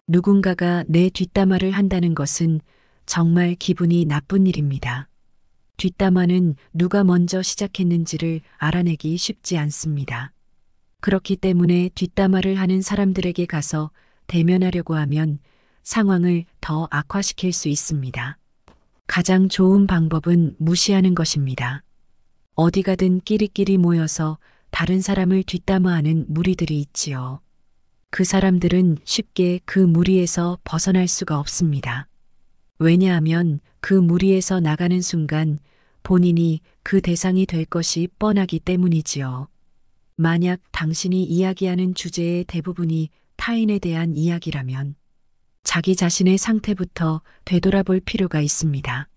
누군가가 내 뒷담화를 한다는 것은 정말 기분이 나쁜 일입니다. 뒷담화는 누가 먼저 시작했는지를 알아내기 쉽지 않습니다. 그렇기 때문에 뒷담화를 하는 사람들에게 가서 대면하려고 하면 상황을 더 악화시킬 수 있습니다. 가장 좋은 방법은 무시하는 것입니다. 어디 가든 끼리끼리 모여서 다른 사람을 뒷담화하는 무리들이 있지요. 그 사람들은 쉽게 그 무리에서 벗어날 수가 없습니다. 왜냐하면 그 무리에서 나가는 순간 본인이 그 대상이 될 것이 뻔하기 때문이지요. 만약 당신이 이야기하는 주제의 대부분이 타인에 대한 이야기라면 자기 자신의 상태부터 되돌아볼 필요가 있습니다.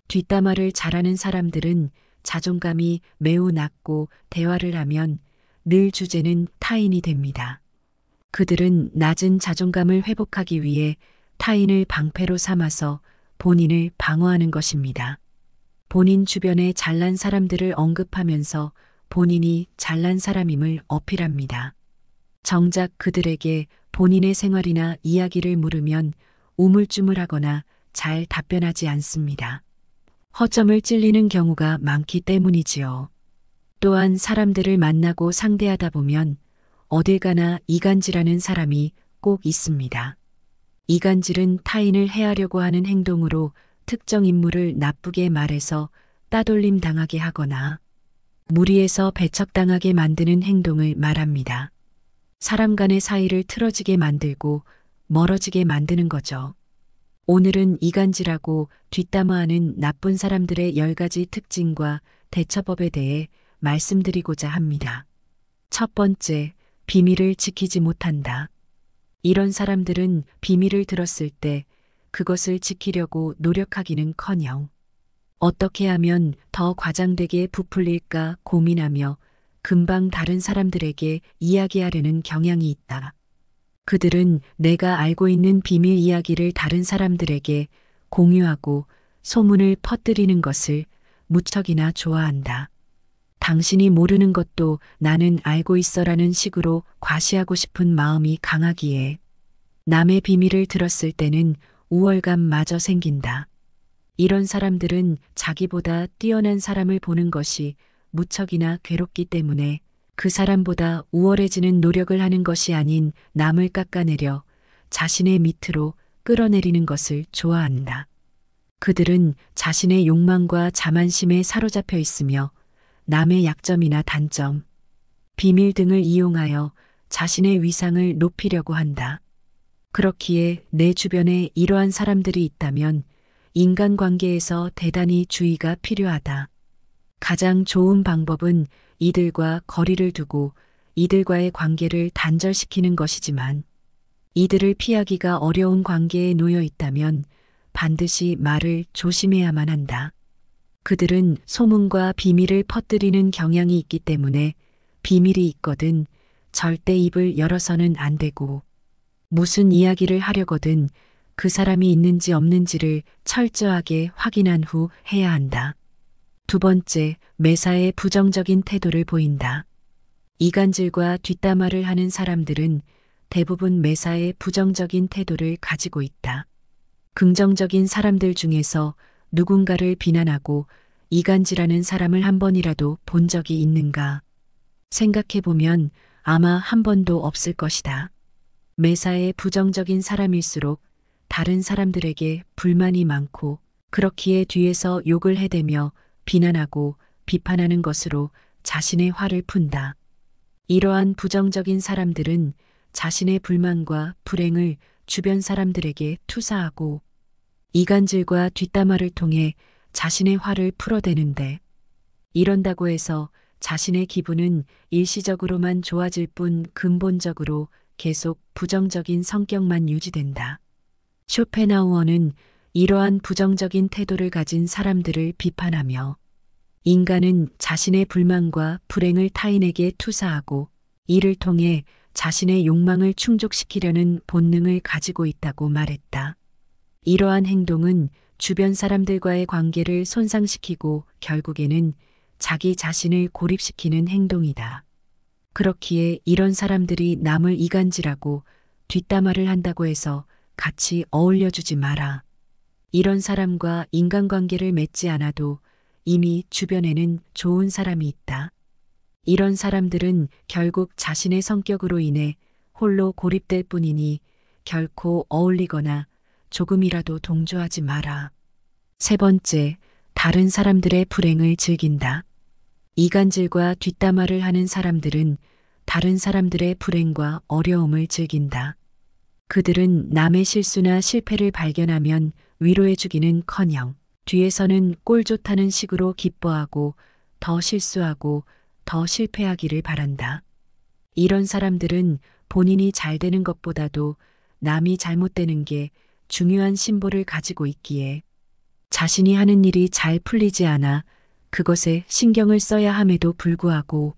뒷담화를 잘하는 사람들은 자존감이 매우 낮고 대화를 하면 늘 주제는 타인이 됩니다. 그들은 낮은 자존감을 회복하기 위해 타인을 방패로 삼아서 본인을 방어하는 것입니다. 본인 주변의 잘난 사람들을 언급하면서 본인이 잘난 사람임을 어필합니다. 정작 그들에게 본인의 생활이나 이야기를 물으면 우물쭈물하거나 잘 답변하지 않습니다. 허점을 찔리는 경우가 많기 때문이지요. 또한 사람들을 만나고 상대하다 보면 어딜 가나 이간질하는 사람이 꼭 있습니다. 이간질은 타인을 해하려고 하는 행동으로 특정 인물을 나쁘게 말해서 따돌림 당하게 하거나 무리에서 배척당하게 만드는 행동을 말합니다. 사람 간의 사이를 틀어지게 만들고 멀어지게 만드는 거죠. 오늘은 이간질하고 뒷담화하는 나쁜 사람들의 10가지 특징과 대처법에 대해 말씀드리고자 합니다. 첫 번째, 비밀을 지키지 못한다. 이런 사람들은 비밀을 들었을 때 그것을 지키려고 노력하기는커녕 어떻게 하면 더 과장되게 부풀릴까 고민하며 금방 다른 사람들에게 이야기하려는 경향이 있다. 그들은 내가 알고 있는 비밀 이야기를 다른 사람들에게 공유하고 소문을 퍼뜨리는 것을 무척이나 좋아한다. 당신이 모르는 것도 나는 알고 있어라는 식으로 과시하고 싶은 마음이 강하기에 남의 비밀을 들었을 때는 우월감마저 생긴다. 이런 사람들은 자기보다 뛰어난 사람을 보는 것이 무척이나 괴롭기 때문에 그 사람보다 우월해지는 노력을 하는 것이 아닌 남을 깎아내려 자신의 밑으로 끌어내리는 것을 좋아한다. 그들은 자신의 욕망과 자만심에 사로잡혀 있으며 남의 약점이나 단점, 비밀 등을 이용하여 자신의 위상을 높이려고 한다. 그렇기에 내 주변에 이러한 사람들이 있다면 인간관계에서 대단히 주의가 필요하다. 가장 좋은 방법은 이들과 거리를 두고 이들과의 관계를 단절시키는 것이지만 이들을 피하기가 어려운 관계에 놓여 있다면 반드시 말을 조심해야만 한다. 그들은 소문과 비밀을 퍼뜨리는 경향이 있기 때문에 비밀이 있거든 절대 입을 열어서는 안 되고 무슨 이야기를 하려거든 그 사람이 있는지 없는지를 철저하게 확인한 후 해야 한다. 두 번째, 매사에 부정적인 태도를 보인다. 이간질과 뒷담화를 하는 사람들은 대부분 매사에 부정적인 태도를 가지고 있다. 긍정적인 사람들 중에서 누군가를 비난하고 이간질하는 사람을 한 번이라도 본 적이 있는가? 생각해보면 아마 한 번도 없을 것이다. 매사에 부정적인 사람일수록 다른 사람들에게 불만이 많고 그렇기에 뒤에서 욕을 해대며 비난하고 비판하는 것으로 자신의 화를 푼다. 이러한 부정적인 사람들은 자신의 불만과 불행을 주변 사람들에게 투사하고 이간질과 뒷담화를 통해 자신의 화를 풀어대는데 이런다고 해서 자신의 기분은 일시적으로만 좋아질 뿐 근본적으로 계속 부정적인 성격만 유지된다. 쇼펜하우어는 이러한 부정적인 태도를 가진 사람들을 비판하며 인간은 자신의 불만과 불행을 타인에게 투사하고 이를 통해 자신의 욕망을 충족시키려는 본능을 가지고 있다고 말했다. 이러한 행동은 주변 사람들과의 관계를 손상시키고 결국에는 자기 자신을 고립시키는 행동이다. 그렇기에 이런 사람들이 남을 이간질하고 뒷담화를 한다고 해서 같이 어울려주지 마라. 이런 사람과 인간관계를 맺지 않아도 이미 주변에는 좋은 사람이 있다. 이런 사람들은 결국 자신의 성격으로 인해 홀로 고립될 뿐이니 결코 어울리거나 조금이라도 동조하지 마라. 세 번째, 다른 사람들의 불행을 즐긴다. 이간질과 뒷담화를 하는 사람들은 다른 사람들의 불행과 어려움을 즐긴다. 그들은 남의 실수나 실패를 발견하면 위로해주기는커녕 뒤에서는 꼴 좋다는 식으로 기뻐하고 더 실수하고 더 실패하기를 바란다. 이런 사람들은 본인이 잘 되는 것보다도 남이 잘못되는 게 중요한 심보를 가지고 있기에 자신이 하는 일이 잘 풀리지 않아 그것에 신경을 써야 함에도 불구하고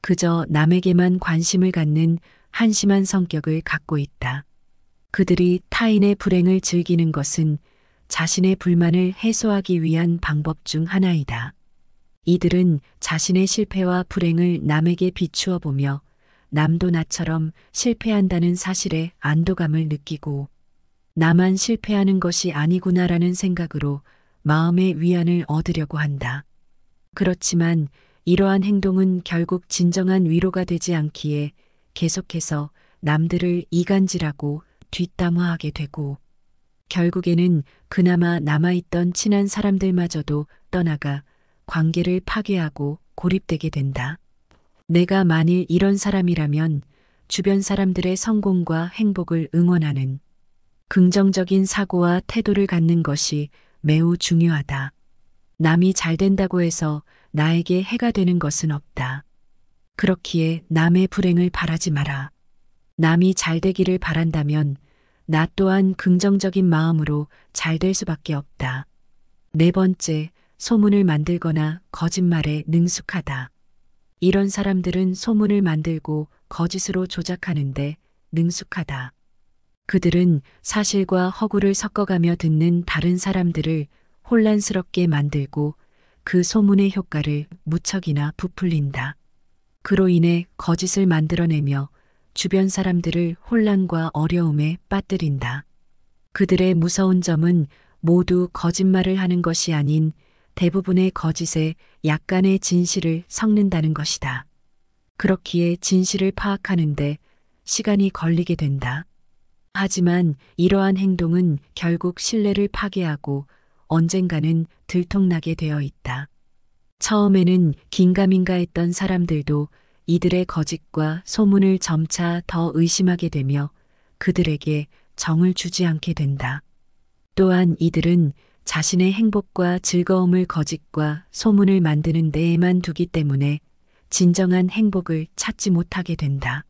그저 남에게만 관심을 갖는 한심한 성격을 갖고 있다. 그들이 타인의 불행을 즐기는 것은 자신의 불만을 해소하기 위한 방법 중 하나이다. 이들은 자신의 실패와 불행을 남에게 비추어 보며 남도 나처럼 실패한다는 사실에 안도감을 느끼고 나만 실패하는 것이 아니구나라는 생각으로 마음의 위안을 얻으려고 한다. 그렇지만 이러한 행동은 결국 진정한 위로가 되지 않기에 계속해서 남들을 이간질하고 뒷담화하게 되고 결국에는 그나마 남아있던 친한 사람들마저도 떠나가 관계를 파괴하고 고립되게 된다. 내가 만일 이런 사람이라면 주변 사람들의 성공과 행복을 응원하는 긍정적인 사고와 태도를 갖는 것이 매우 중요하다. 남이 잘 된다고 해서 나에게 해가 되는 것은 없다. 그렇기에 남의 불행을 바라지 마라. 남이 잘 되기를 바란다면 나 또한 긍정적인 마음으로 잘 될 수밖에 없다. 네 번째, 소문을 만들거나 거짓말에 능숙하다. 이런 사람들은 소문을 만들고 거짓으로 조작하는데 능숙하다. 그들은 사실과 허구를 섞어가며 듣는 다른 사람들을 혼란스럽게 만들고 그 소문의 효과를 무척이나 부풀린다. 그로 인해 거짓을 만들어내며 주변 사람들을 혼란과 어려움에 빠뜨린다. 그들의 무서운 점은 모두 거짓말을 하는 것이 아닌 대부분의 거짓에 약간의 진실을 섞는다는 것이다. 그렇기에 진실을 파악하는데 시간이 걸리게 된다. 하지만 이러한 행동은 결국 신뢰를 파괴하고 언젠가는 들통나게 되어 있다. 처음에는 긴가민가했던 사람들도 이들의 거짓과 소문을 점차 더 의심하게 되며 그들에게 정을 주지 않게 된다. 또한 이들은 자신의 행복과 즐거움을 거짓과 소문을 만드는 데에만 두기 때문에 진정한 행복을 찾지 못하게 된다.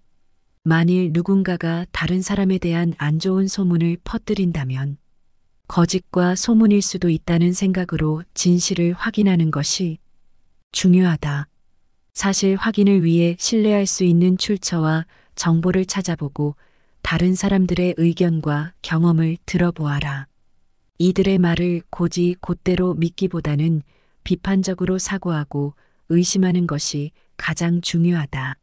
만일 누군가가 다른 사람에 대한 안 좋은 소문을 퍼뜨린다면 거짓과 소문일 수도 있다는 생각으로 진실을 확인하는 것이 중요하다. 사실 확인을 위해 신뢰할 수 있는 출처와 정보를 찾아보고 다른 사람들의 의견과 경험을 들어보아라. 이들의 말을 곧이 곧대로 믿기보다는 비판적으로 사고하고 의심하는 것이 가장 중요하다.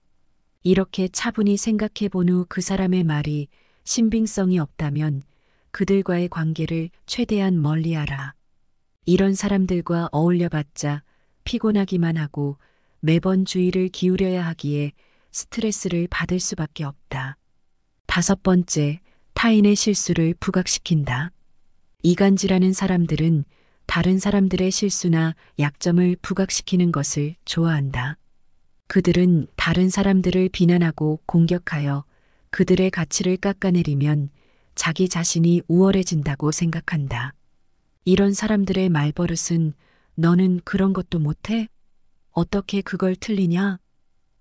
이렇게 차분히 생각해 본 후 그 사람의 말이 신빙성이 없다면 그들과의 관계를 최대한 멀리하라. 이런 사람들과 어울려봤자 피곤하기만 하고 매번 주의를 기울여야 하기에 스트레스를 받을 수밖에 없다. 다섯 번째, 타인의 실수를 부각시킨다. 이간질하는 사람들은 다른 사람들의 실수나 약점을 부각시키는 것을 좋아한다. 그들은 다른 사람들을 비난하고 공격하여 그들의 가치를 깎아내리면 자기 자신이 우월해진다고 생각한다. 이런 사람들의 말버릇은 너는 그런 것도 못해? 어떻게 그걸 틀리냐?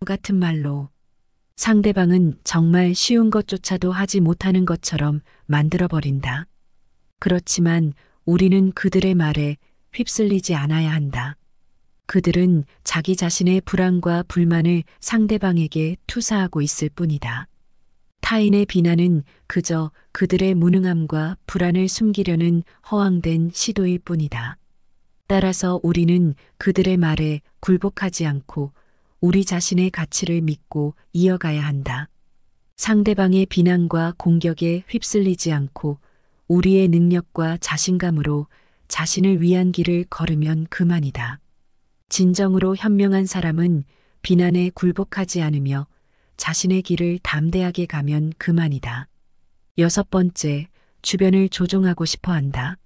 같은 말로 상대방은 정말 쉬운 것조차도 하지 못하는 것처럼 만들어버린다. 그렇지만 우리는 그들의 말에 휩쓸리지 않아야 한다. 그들은 자기 자신의 불안과 불만을 상대방에게 투사하고 있을 뿐이다. 타인의 비난은 그저 그들의 무능함과 불안을 숨기려는 허황된 시도일 뿐이다. 따라서 우리는 그들의 말에 굴복하지 않고 우리 자신의 가치를 믿고 이어가야 한다. 상대방의 비난과 공격에 휩쓸리지 않고 우리의 능력과 자신감으로 자신을 위한 길을 걸으면 그만이다. 진정으로 현명한 사람은 비난에 굴복하지 않으며 자신의 길을 담대하게 가면 그만이다. 6번째, 주변을 조종하고 싶어 한다.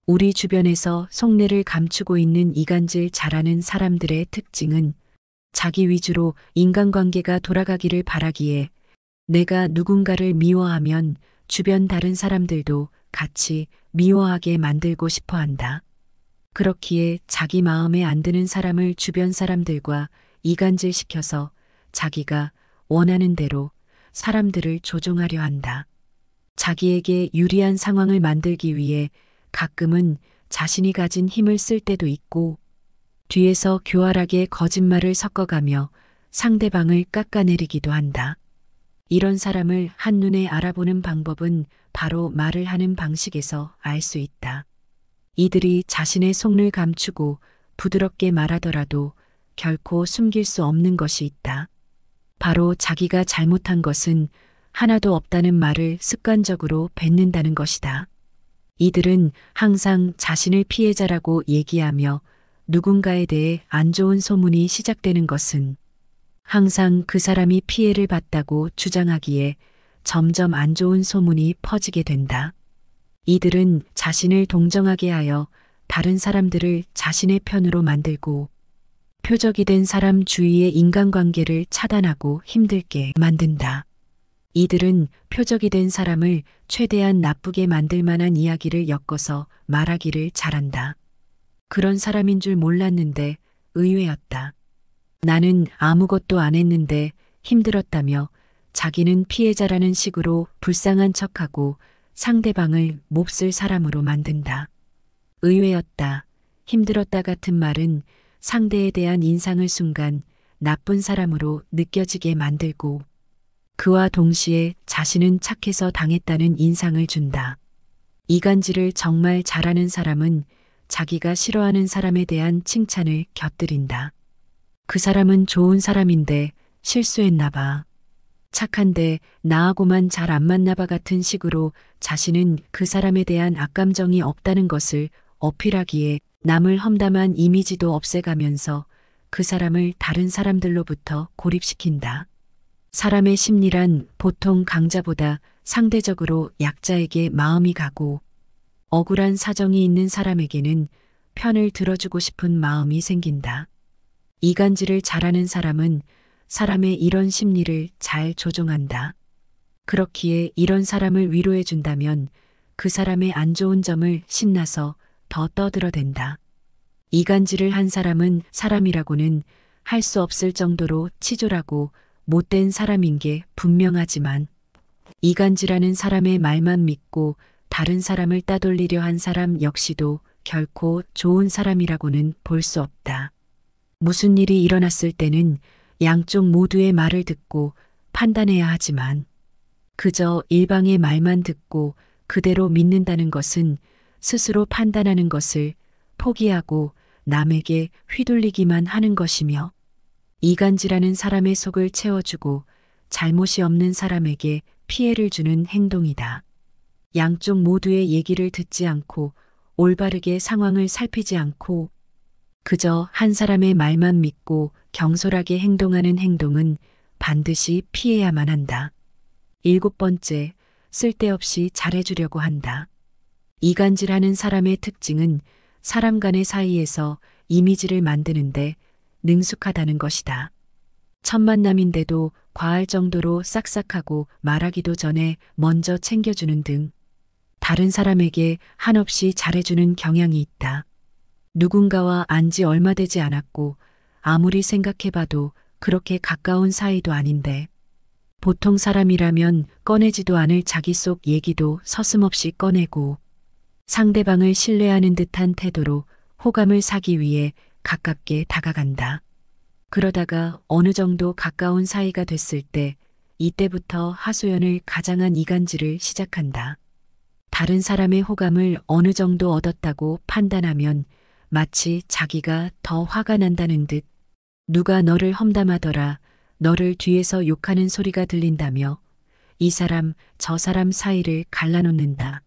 우리 주변에서 속내를 감추고 있는 이간질 잘하는 사람들의 특징은 자기 위주로 인간관계가 돌아가기를 바라기에 내가 누군가를 미워하면 주변 다른 사람들도 같이 미워하게 만들고 싶어 한다. 그렇기에 자기 마음에 안 드는 사람을 주변 사람들과 이간질시켜서 자기가 원하는 대로 사람들을 조종하려 한다. 자기에게 유리한 상황을 만들기 위해 가끔은 자신이 가진 힘을 쓸 때도 있고 뒤에서 교활하게 거짓말을 섞어가며 상대방을 깎아내리기도 한다. 이런 사람을 한눈에 알아보는 방법은 바로 말을 하는 방식에서 알 수 있다. 이들이 자신의 속을 감추고 부드럽게 말하더라도 결코 숨길 수 없는 것이 있다. 바로 자기가 잘못한 것은 하나도 없다는 말을 습관적으로 뱉는다는 것이다. 이들은 항상 자신을 피해자라고 얘기하며 누군가에 대해 안 좋은 소문이 시작되는 것은 항상 그 사람이 피해를 봤다고 주장하기에 점점 안 좋은 소문이 퍼지게 된다. 이들은 자신을 동정하게 하여 다른 사람들을 자신의 편으로 만들고 표적이 된 사람 주위의 인간관계를 차단하고 힘들게 만든다. 이들은 표적이 된 사람을 최대한 나쁘게 만들 만한 이야기를 엮어서 말하기를 잘한다. 그런 사람인 줄 몰랐는데 의외였다. 나는 아무것도 안 했는데 힘들었다며 자기는 피해자라는 식으로 불쌍한 척하고 상대방을 몹쓸 사람으로 만든다. 의외였다, 힘들었다 같은 말은 상대에 대한 인상을 순간 나쁜 사람으로 느껴지게 만들고 그와 동시에 자신은 착해서 당했다는 인상을 준다. 이간질을 정말 잘하는 사람은 자기가 싫어하는 사람에 대한 칭찬을 곁들인다. 그 사람은 좋은 사람인데 실수했나 봐. 착한데 나하고만 잘 안 맞나 봐 같은 식으로 자신은 그 사람에 대한 악감정이 없다는 것을 어필하기에 남을 험담한 이미지도 없애가면서 그 사람을 다른 사람들로부터 고립시킨다. 사람의 심리란 보통 강자보다 상대적으로 약자에게 마음이 가고 억울한 사정이 있는 사람에게는 편을 들어주고 싶은 마음이 생긴다. 이간질을 잘하는 사람은 사람의 이런 심리를 잘 조종한다. 그렇기에 이런 사람을 위로해 준다면 그 사람의 안 좋은 점을 신나서 더 떠들어댄다. 이간질을 한 사람은 사람이라고는 할 수 없을 정도로 치졸하고 못된 사람인 게 분명하지만 이간질하는 사람의 말만 믿고 다른 사람을 따돌리려 한 사람 역시도 결코 좋은 사람이라고는 볼 수 없다. 무슨 일이 일어났을 때는 양쪽 모두의 말을 듣고 판단해야 하지만 그저 일방의 말만 듣고 그대로 믿는다는 것은 스스로 판단하는 것을 포기하고 남에게 휘둘리기만 하는 것이며 이간질하는 사람의 속을 채워주고 잘못이 없는 사람에게 피해를 주는 행동이다. 양쪽 모두의 얘기를 듣지 않고 올바르게 상황을 살피지 않고 그저 한 사람의 말만 믿고 경솔하게 행동하는 행동은 반드시 피해야만 한다. 7번째, 쓸데없이 잘해주려고 한다. 이간질하는 사람의 특징은 사람 간의 사이에서 이미지를 만드는데 능숙하다는 것이다. 첫 만남인데도 과할 정도로 싹싹하고 말하기도 전에 먼저 챙겨주는 등 다른 사람에게 한없이 잘해주는 경향이 있다. 누군가와 안지 얼마 되지 않았고 아무리 생각해봐도 그렇게 가까운 사이도 아닌데 보통 사람이라면 꺼내지도 않을 자기 속 얘기도 서슴없이 꺼내고 상대방을 신뢰하는 듯한 태도로 호감을 사기 위해 가깝게 다가간다. 그러다가 어느 정도 가까운 사이가 됐을 때 이때부터 하소연을 가장한 이간질을 시작한다. 다른 사람의 호감을 어느 정도 얻었다고 판단하면 마치 자기가 더 화가 난다는 듯 누가 너를 험담하더라, 너를 뒤에서 욕하는 소리가 들린다며 이 사람, 저 사람 사이를 갈라놓는다.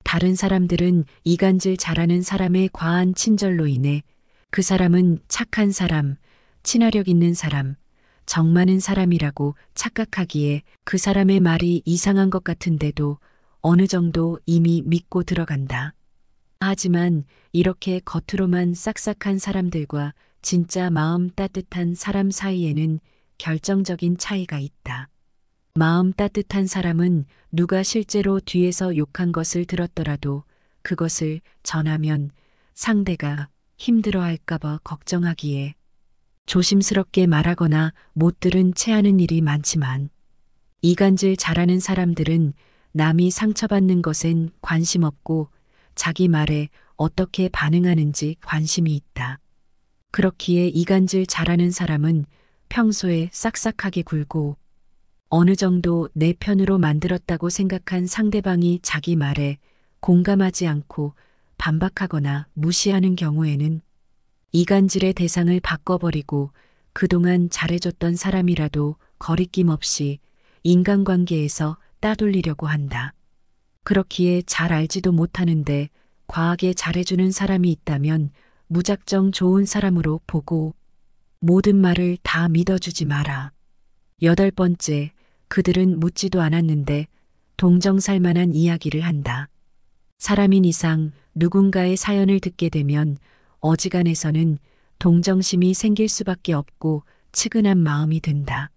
다른 사람들은 이간질 잘하는 사람의 과한 친절로 인해 그 사람은 착한 사람, 친화력 있는 사람, 정 많은 사람이라고 착각하기에 그 사람의 말이 이상한 것 같은데도 어느 정도 이미 믿고 들어간다. 하지만 이렇게 겉으로만 싹싹한 사람들과 진짜 마음 따뜻한 사람 사이에는 결정적인 차이가 있다. 마음 따뜻한 사람은 누가 실제로 뒤에서 욕한 것을 들었더라도 그것을 전하면 상대가 힘들어할까봐 걱정하기에 조심스럽게 말하거나 못 들은 채 하는 일이 많지만 이간질 잘하는 사람들은 남이 상처받는 것엔 관심 없고 자기 말에 어떻게 반응하는지 관심이 있다. 그렇기에 이간질 잘하는 사람은 평소에 싹싹하게 굴고 어느 정도 내 편으로 만들었다고 생각한 상대방이 자기 말에 공감하지 않고 반박하거나 무시하는 경우에는 이간질의 대상을 바꿔버리고 그동안 잘해줬던 사람이라도 거리낌 없이 인간관계에서 따돌리려고 한다. 그렇기에 잘 알지도 못하는데 과하게 잘해주는 사람이 있다면 무작정 좋은 사람으로 보고 모든 말을 다 믿어주지 마라. 8번째, 그들은 묻지도 않았는데 동정살 만한 이야기를 한다. 사람인 이상 누군가의 사연을 듣게 되면 어지간해서는 동정심이 생길 수밖에 없고 측은한 마음이 든다.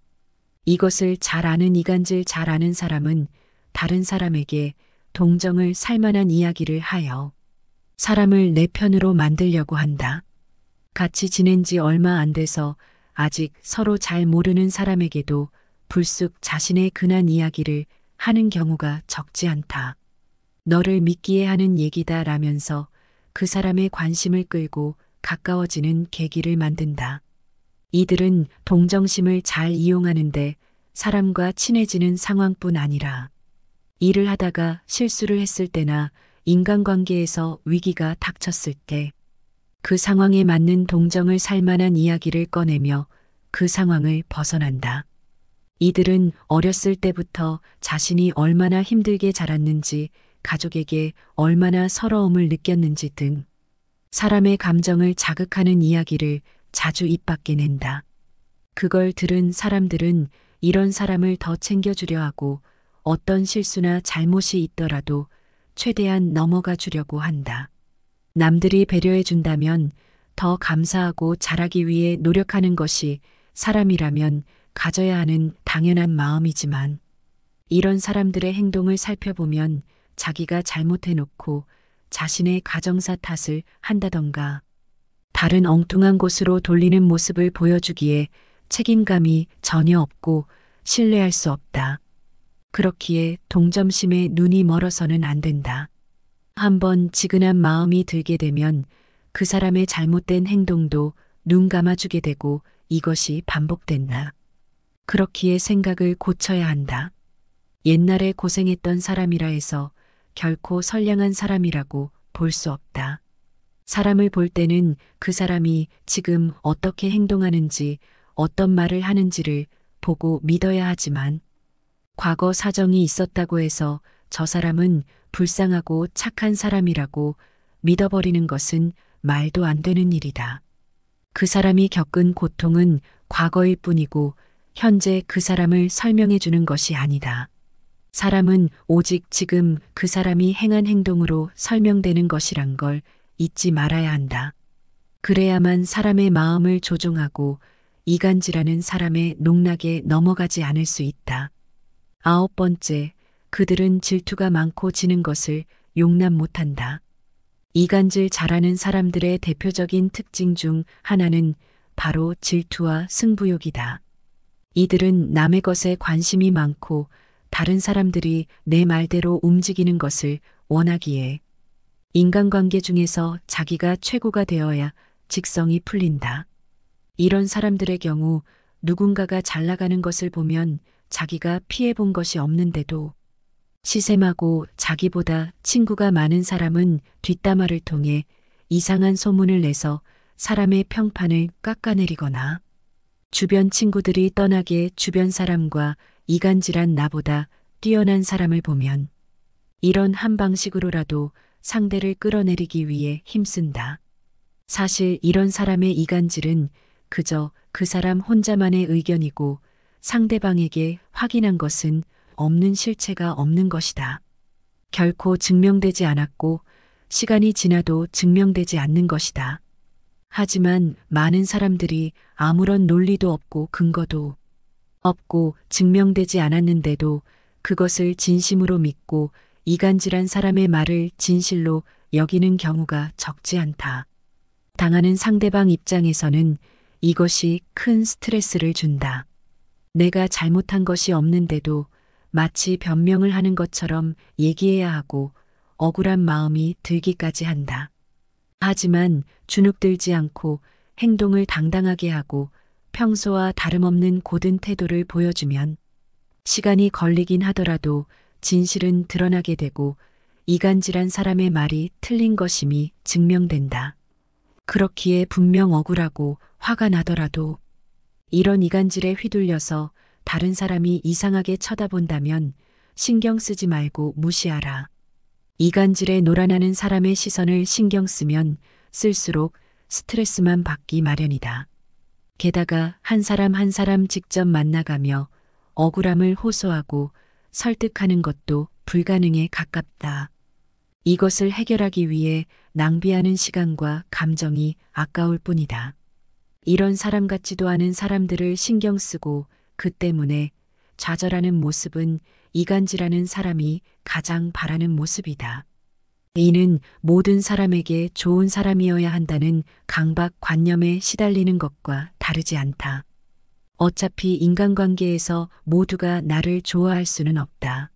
이것을 잘 아는 이간질 잘 아는 사람은 다른 사람에게 동정을 살 만한 이야기를 하여 사람을 내 편으로 만들려고 한다. 같이 지낸 지 얼마 안 돼서 아직 서로 잘 모르는 사람에게도 불쑥 자신의 근한 이야기를 하는 경우가 적지 않다. 너를 믿기에 하는 얘기다 라면서 그 사람의 관심을 끌고 가까워지는 계기를 만든다. 이들은 동정심을 잘 이용하는데 사람과 친해지는 상황뿐 아니라 일을 하다가 실수를 했을 때나 인간관계에서 위기가 닥쳤을 때 그 상황에 맞는 동정을 살 만한 이야기를 꺼내며 그 상황을 벗어난다. 이들은 어렸을 때부터 자신이 얼마나 힘들게 자랐는지, 가족에게 얼마나 서러움을 느꼈는지 등 사람의 감정을 자극하는 이야기를 자주 입 밖에 낸다. 그걸 들은 사람들은 이런 사람을 더 챙겨주려 하고 어떤 실수나 잘못이 있더라도 최대한 넘어가 주려고 한다. 남들이 배려해 준다면 더 감사하고 잘하기 위해 노력하는 것이 사람이라면 가져야 하는 당연한 마음이지만 이런 사람들의 행동을 살펴보면 자기가 잘못해놓고 자신의 가정사 탓을 한다던가 다른 엉뚱한 곳으로 돌리는 모습을 보여주기에 책임감이 전혀 없고 신뢰할 수 없다. 그렇기에 동정심에 눈이 멀어서는 안 된다. 한번 지근한 마음이 들게 되면 그 사람의 잘못된 행동도 눈 감아주게 되고 이것이 반복된다. 그렇기에 생각을 고쳐야 한다. 옛날에 고생했던 사람이라 해서 결코 선량한 사람이라고 볼 수 없다. 사람을 볼 때는 그 사람이 지금 어떻게 행동하는지 어떤 말을 하는지를 보고 믿어야 하지만 과거 사정이 있었다고 해서 저 사람은 불쌍하고 착한 사람이라고 믿어버리는 것은 말도 안 되는 일이다. 그 사람이 겪은 고통은 과거일 뿐이고 현재 그 사람을 설명해 주는 것이 아니다. 사람은 오직 지금 그 사람이 행한 행동으로 설명되는 것이란 걸 잊지 말아야 한다. 그래야만 사람의 마음을 조종하고 이간질하는 사람의 농락에 넘어가지 않을 수 있다. 9번째, 그들은 질투가 많고 지는 것을 용납 못한다. 이간질 잘하는 사람들의 대표적인 특징 중 하나는 바로 질투와 승부욕이다. 이들은 남의 것에 관심이 많고 다른 사람들이 내 말대로 움직이는 것을 원하기에 인간관계 중에서 자기가 최고가 되어야 직성이 풀린다. 이런 사람들의 경우 누군가가 잘 나가는 것을 보면 자기가 피해본 것이 없는데도 시샘하고 자기보다 친구가 많은 사람은 뒷담화를 통해 이상한 소문을 내서 사람의 평판을 깎아내리거나 주변 친구들이 떠나게 주변 사람과 이간질한 나보다 뛰어난 사람을 보면 이런 한 방식으로라도 상대를 끌어내리기 위해 힘쓴다. 사실 이런 사람의 이간질은 그저 그 사람 혼자만의 의견이고 상대방에게 확인한 것은 없는 실체가 없는 것이다. 결코 증명되지 않았고 시간이 지나도 증명되지 않는 것이다. 하지만 많은 사람들이 아무런 논리도 없고 근거도 없고 증명되지 않았는데도 그것을 진심으로 믿고 이간질한 사람의 말을 진실로 여기는 경우가 적지 않다. 당하는 상대방 입장에서는 이것이 큰 스트레스를 준다. 내가 잘못한 것이 없는데도 마치 변명을 하는 것처럼 얘기해야 하고 억울한 마음이 들기까지 한다. 하지만 주눅들지 않고 행동을 당당하게 하고 평소와 다름없는 고든 태도를 보여주면 시간이 걸리긴 하더라도 진실은 드러나게 되고 이간질한 사람의 말이 틀린 것임이 증명된다. 그렇기에 분명 억울하고 화가 나더라도 이런 이간질에 휘둘려서 다른 사람이 이상하게 쳐다본다면 신경 쓰지 말고 무시하라. 이간질에 놀아나는 사람의 시선을 신경 쓰면 쓸수록 스트레스만 받기 마련이다. 게다가 한 사람 한 사람 직접 만나가며 억울함을 호소하고 설득하는 것도 불가능에 가깝다. 이것을 해결하기 위해 낭비하는 시간과 감정이 아까울 뿐이다. 이런 사람 같지도 않은 사람들을 신경 쓰고 그 때문에 좌절하는 모습은 이간질하는 사람이 가장 바라는 모습이다. 이는 모든 사람에게 좋은 사람이어야 한다는 강박관념에 시달리는 것과 다르지 않다. 어차피 인간관계에서 모두가 나를 좋아할 수는 없다.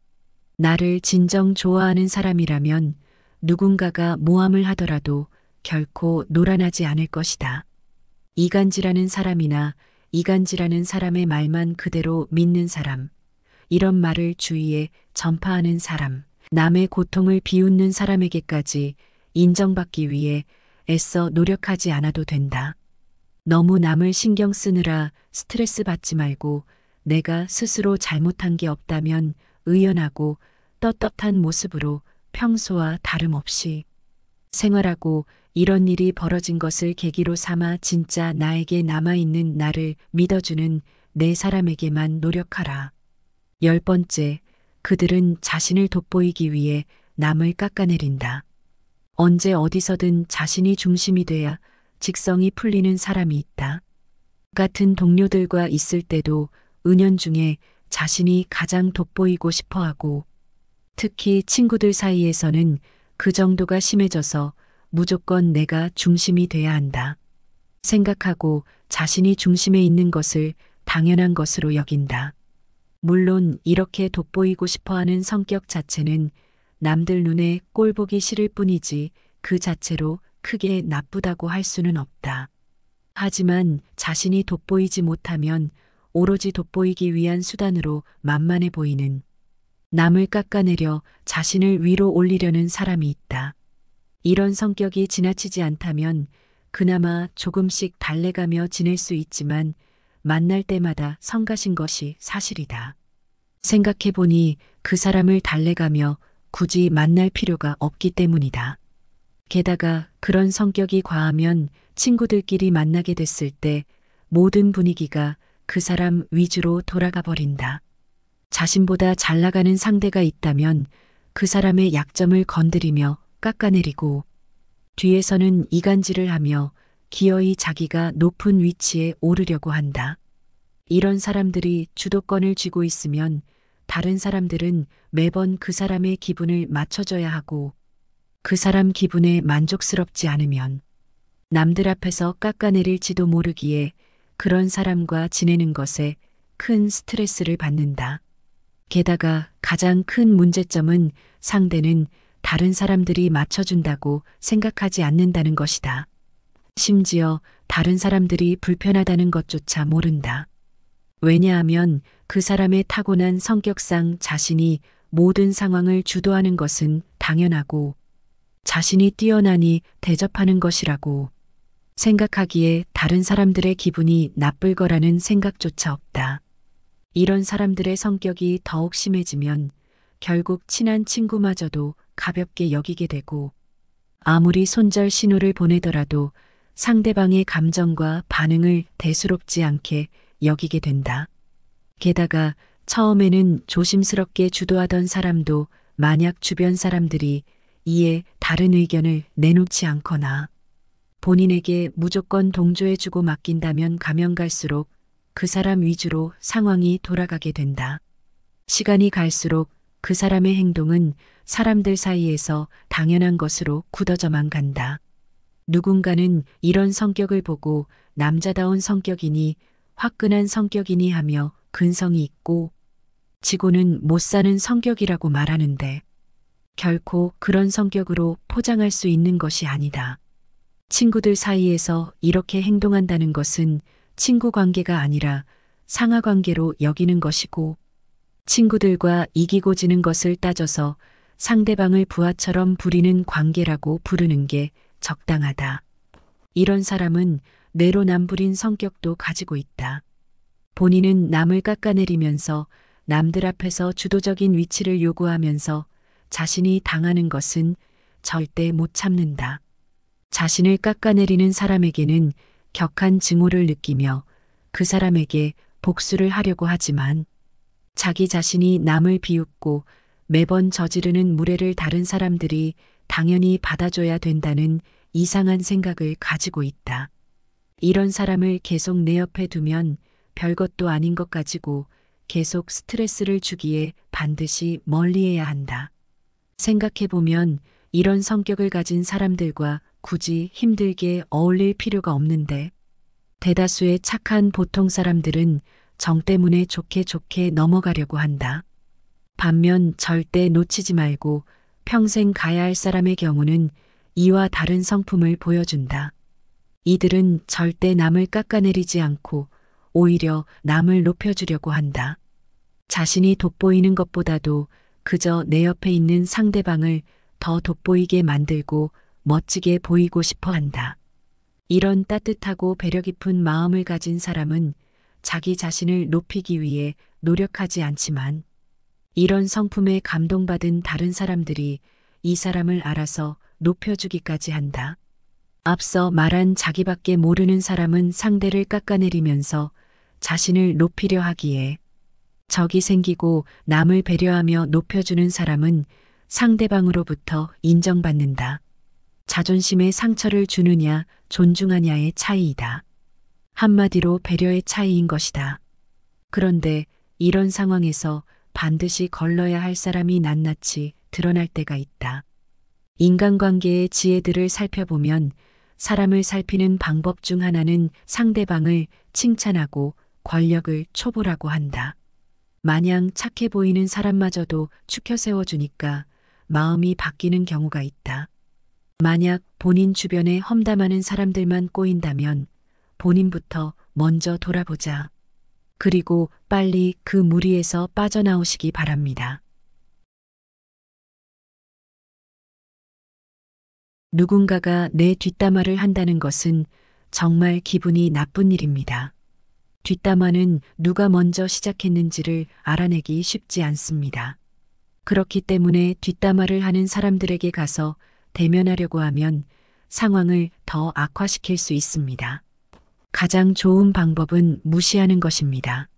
나를 진정 좋아하는 사람이라면 누군가가 모함을 하더라도 결코 놀아나지 않을 것이다. 이간질하는 사람이나 이간질하는 사람의 말만 그대로 믿는 사람, 이런 말을 주위에 전파하는 사람, 남의 고통을 비웃는 사람에게까지 인정받기 위해 애써 노력하지 않아도 된다. 너무 남을 신경 쓰느라 스트레스 받지 말고 내가 스스로 잘못한 게 없다면 의연하고 떳떳한 모습으로 평소와 다름없이 생활하고 이런 일이 벌어진 것을 계기로 삼아 진짜 나에게 남아있는 나를 믿어주는 내 사람에게만 노력하라. 10번째, 그들은 자신을 돋보이기 위해 남을 깎아내린다. 언제 어디서든 자신이 중심이 돼야 직성이 풀리는 사람이 있다. 같은 동료들과 있을 때도 은연중에 자신이 가장 돋보이고 싶어하고 특히 친구들 사이에서는 그 정도가 심해져서 무조건 내가 중심이 돼야 한다. 생각하고 자신이 중심에 있는 것을 당연한 것으로 여긴다. 물론 이렇게 돋보이고 싶어하는 성격 자체는 남들 눈에 꼴보기 싫을 뿐이지 그 자체로 크게 나쁘다고 할 수는 없다. 하지만 자신이 돋보이지 못하면 오로지 돋보이기 위한 수단으로 만만해 보이는 남을 깎아내려 자신을 위로 올리려는 사람이 있다. 이런 성격이 지나치지 않다면 그나마 조금씩 달래가며 지낼 수 있지만 만날 때마다 성가신 것이 사실이다. 생각해보니 그 사람을 달래가며 굳이 만날 필요가 없기 때문이다. 게다가 그런 성격이 과하면 친구들끼리 만나게 됐을 때 모든 분위기가 그 사람 위주로 돌아가 버린다. 자신보다 잘 나가는 상대가 있다면 그 사람의 약점을 건드리며 깎아내리고 뒤에서는 이간질을 하며 기어이 자기가 높은 위치에 오르려고 한다. 이런 사람들이 주도권을 쥐고 있으면 다른 사람들은 매번 그 사람의 기분을 맞춰줘야 하고 그 사람 기분에 만족스럽지 않으면 남들 앞에서 깎아내릴지도 모르기에 그런 사람과 지내는 것에 큰 스트레스를 받는다. 게다가 가장 큰 문제점은 상대는 다른 사람들이 맞춰준다고 생각하지 않는다는 것이다. 심지어 다른 사람들이 불편하다는 것조차 모른다. 왜냐하면 그 사람의 타고난 성격상 자신이 모든 상황을 주도하는 것은 당연하고 자신이 뛰어나니 대접하는 것이라고 생각하기에 다른 사람들의 기분이 나쁠 거라는 생각조차 없다. 이런 사람들의 성격이 더욱 심해지면 결국 친한 친구마저도 가볍게 여기게 되고 아무리 손절 신호를 보내더라도 상대방의 감정과 반응을 대수롭지 않게 여기게 된다. 게다가 처음에는 조심스럽게 주도하던 사람도 만약 주변 사람들이 이에 다른 의견을 내놓지 않거나 본인에게 무조건 동조해주고 맡긴다면 가면 갈수록 그 사람 위주로 상황이 돌아가게 된다. 시간이 갈수록 그 사람의 행동은 사람들 사이에서 당연한 것으로 굳어져만 간다. 누군가는 이런 성격을 보고 남자다운 성격이니 화끈한 성격이니 하며 근성이 있고 지고는 못 사는 성격이라고 말하는데 결코 그런 성격으로 포장할 수 있는 것이 아니다. 친구들 사이에서 이렇게 행동한다는 것은 친구 관계가 아니라 상하 관계로 여기는 것이고 친구들과 이기고 지는 것을 따져서 상대방을 부하처럼 부리는 관계라고 부르는 게 적당하다. 이런 사람은 내로남불인 성격도 가지고 있다. 본인은 남을 깎아내리면서 남들 앞에서 주도적인 위치를 요구하면서 자신이 당하는 것은 절대 못 참는다. 자신을 깎아내리는 사람에게는 격한 증오를 느끼며 그 사람에게 복수를 하려고 하지만 자기 자신이 남을 비웃고 매번 저지르는 무례를 다른 사람들이 당연히 받아줘야 된다는 이상한 생각을 가지고 있다. 이런 사람을 계속 내 옆에 두면 별것도 아닌 것 가지고 계속 스트레스를 주기에 반드시 멀리해야 한다. 생각해보면 이런 성격을 가진 사람들과 굳이 힘들게 어울릴 필요가 없는데 대다수의 착한 보통 사람들은 정 때문에 좋게 좋게 넘어가려고 한다. 반면 절대 놓치지 말고 평생 가야 할 사람의 경우는 이와 다른 성품을 보여준다. 이들은 절대 남을 깎아내리지 않고 오히려 남을 높여주려고 한다. 자신이 돋보이는 것보다도 그저 내 옆에 있는 상대방을 더 돋보이게 만들고 멋지게 보이고 싶어 한다. 이런 따뜻하고 배려 깊은 마음을 가진 사람은 자기 자신을 높이기 위해 노력하지 않지만 이런 성품에 감동받은 다른 사람들이 이 사람을 알아서 높여주기까지 한다. 앞서 말한 자기밖에 모르는 사람은 상대를 깎아내리면서 자신을 높이려 하기에 적이 생기고 남을 배려하며 높여주는 사람은 상대방으로부터 인정받는다. 자존심에 상처를 주느냐 존중하냐의 차이이다. 한마디로 배려의 차이인 것이다. 그런데 이런 상황에서 반드시 걸러야 할 사람이 낱낱이 드러날 때가 있다. 인간관계의 지혜들을 살펴보면 사람을 살피는 방법 중 하나는 상대방을 칭찬하고 권력을 초월하고 한다. 마냥 착해 보이는 사람마저도 추켜 세워주니까 마음이 바뀌는 경우가 있다. 만약 본인 주변에 험담하는 사람들만 꼬인다면 본인부터 먼저 돌아보자. 그리고 빨리 그 무리에서 빠져나오시기 바랍니다. 누군가가 내 뒷담화를 한다는 것은 정말 기분이 나쁜 일입니다. 뒷담화는 누가 먼저 시작했는지를 알아내기 쉽지 않습니다. 그렇기 때문에 뒷담화를 하는 사람들에게 가서 대면하려고 하면 상황을 더 악화시킬 수 있습니다. 가장 좋은 방법은 무시하는 것입니다.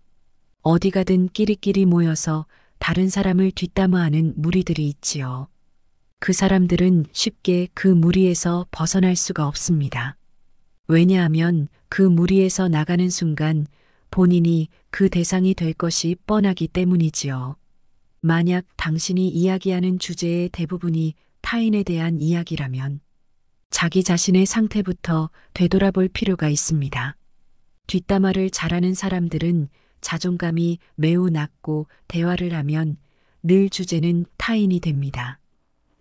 어디 가든 끼리끼리 모여서 다른 사람을 뒷담화하는 무리들이 있지요. 그 사람들은 쉽게 그 무리에서 벗어날 수가 없습니다. 왜냐하면 그 무리에서 나가는 순간 본인이 그 대상이 될 것이 뻔하기 때문이지요. 만약 당신이 이야기하는 주제의 대부분이 타인에 대한 이야기라면 자기 자신의 상태부터 되돌아볼 필요가 있습니다. 뒷담화를 잘하는 사람들은 자존감이 매우 낮고 대화를 하면 늘 주제는 타인이 됩니다.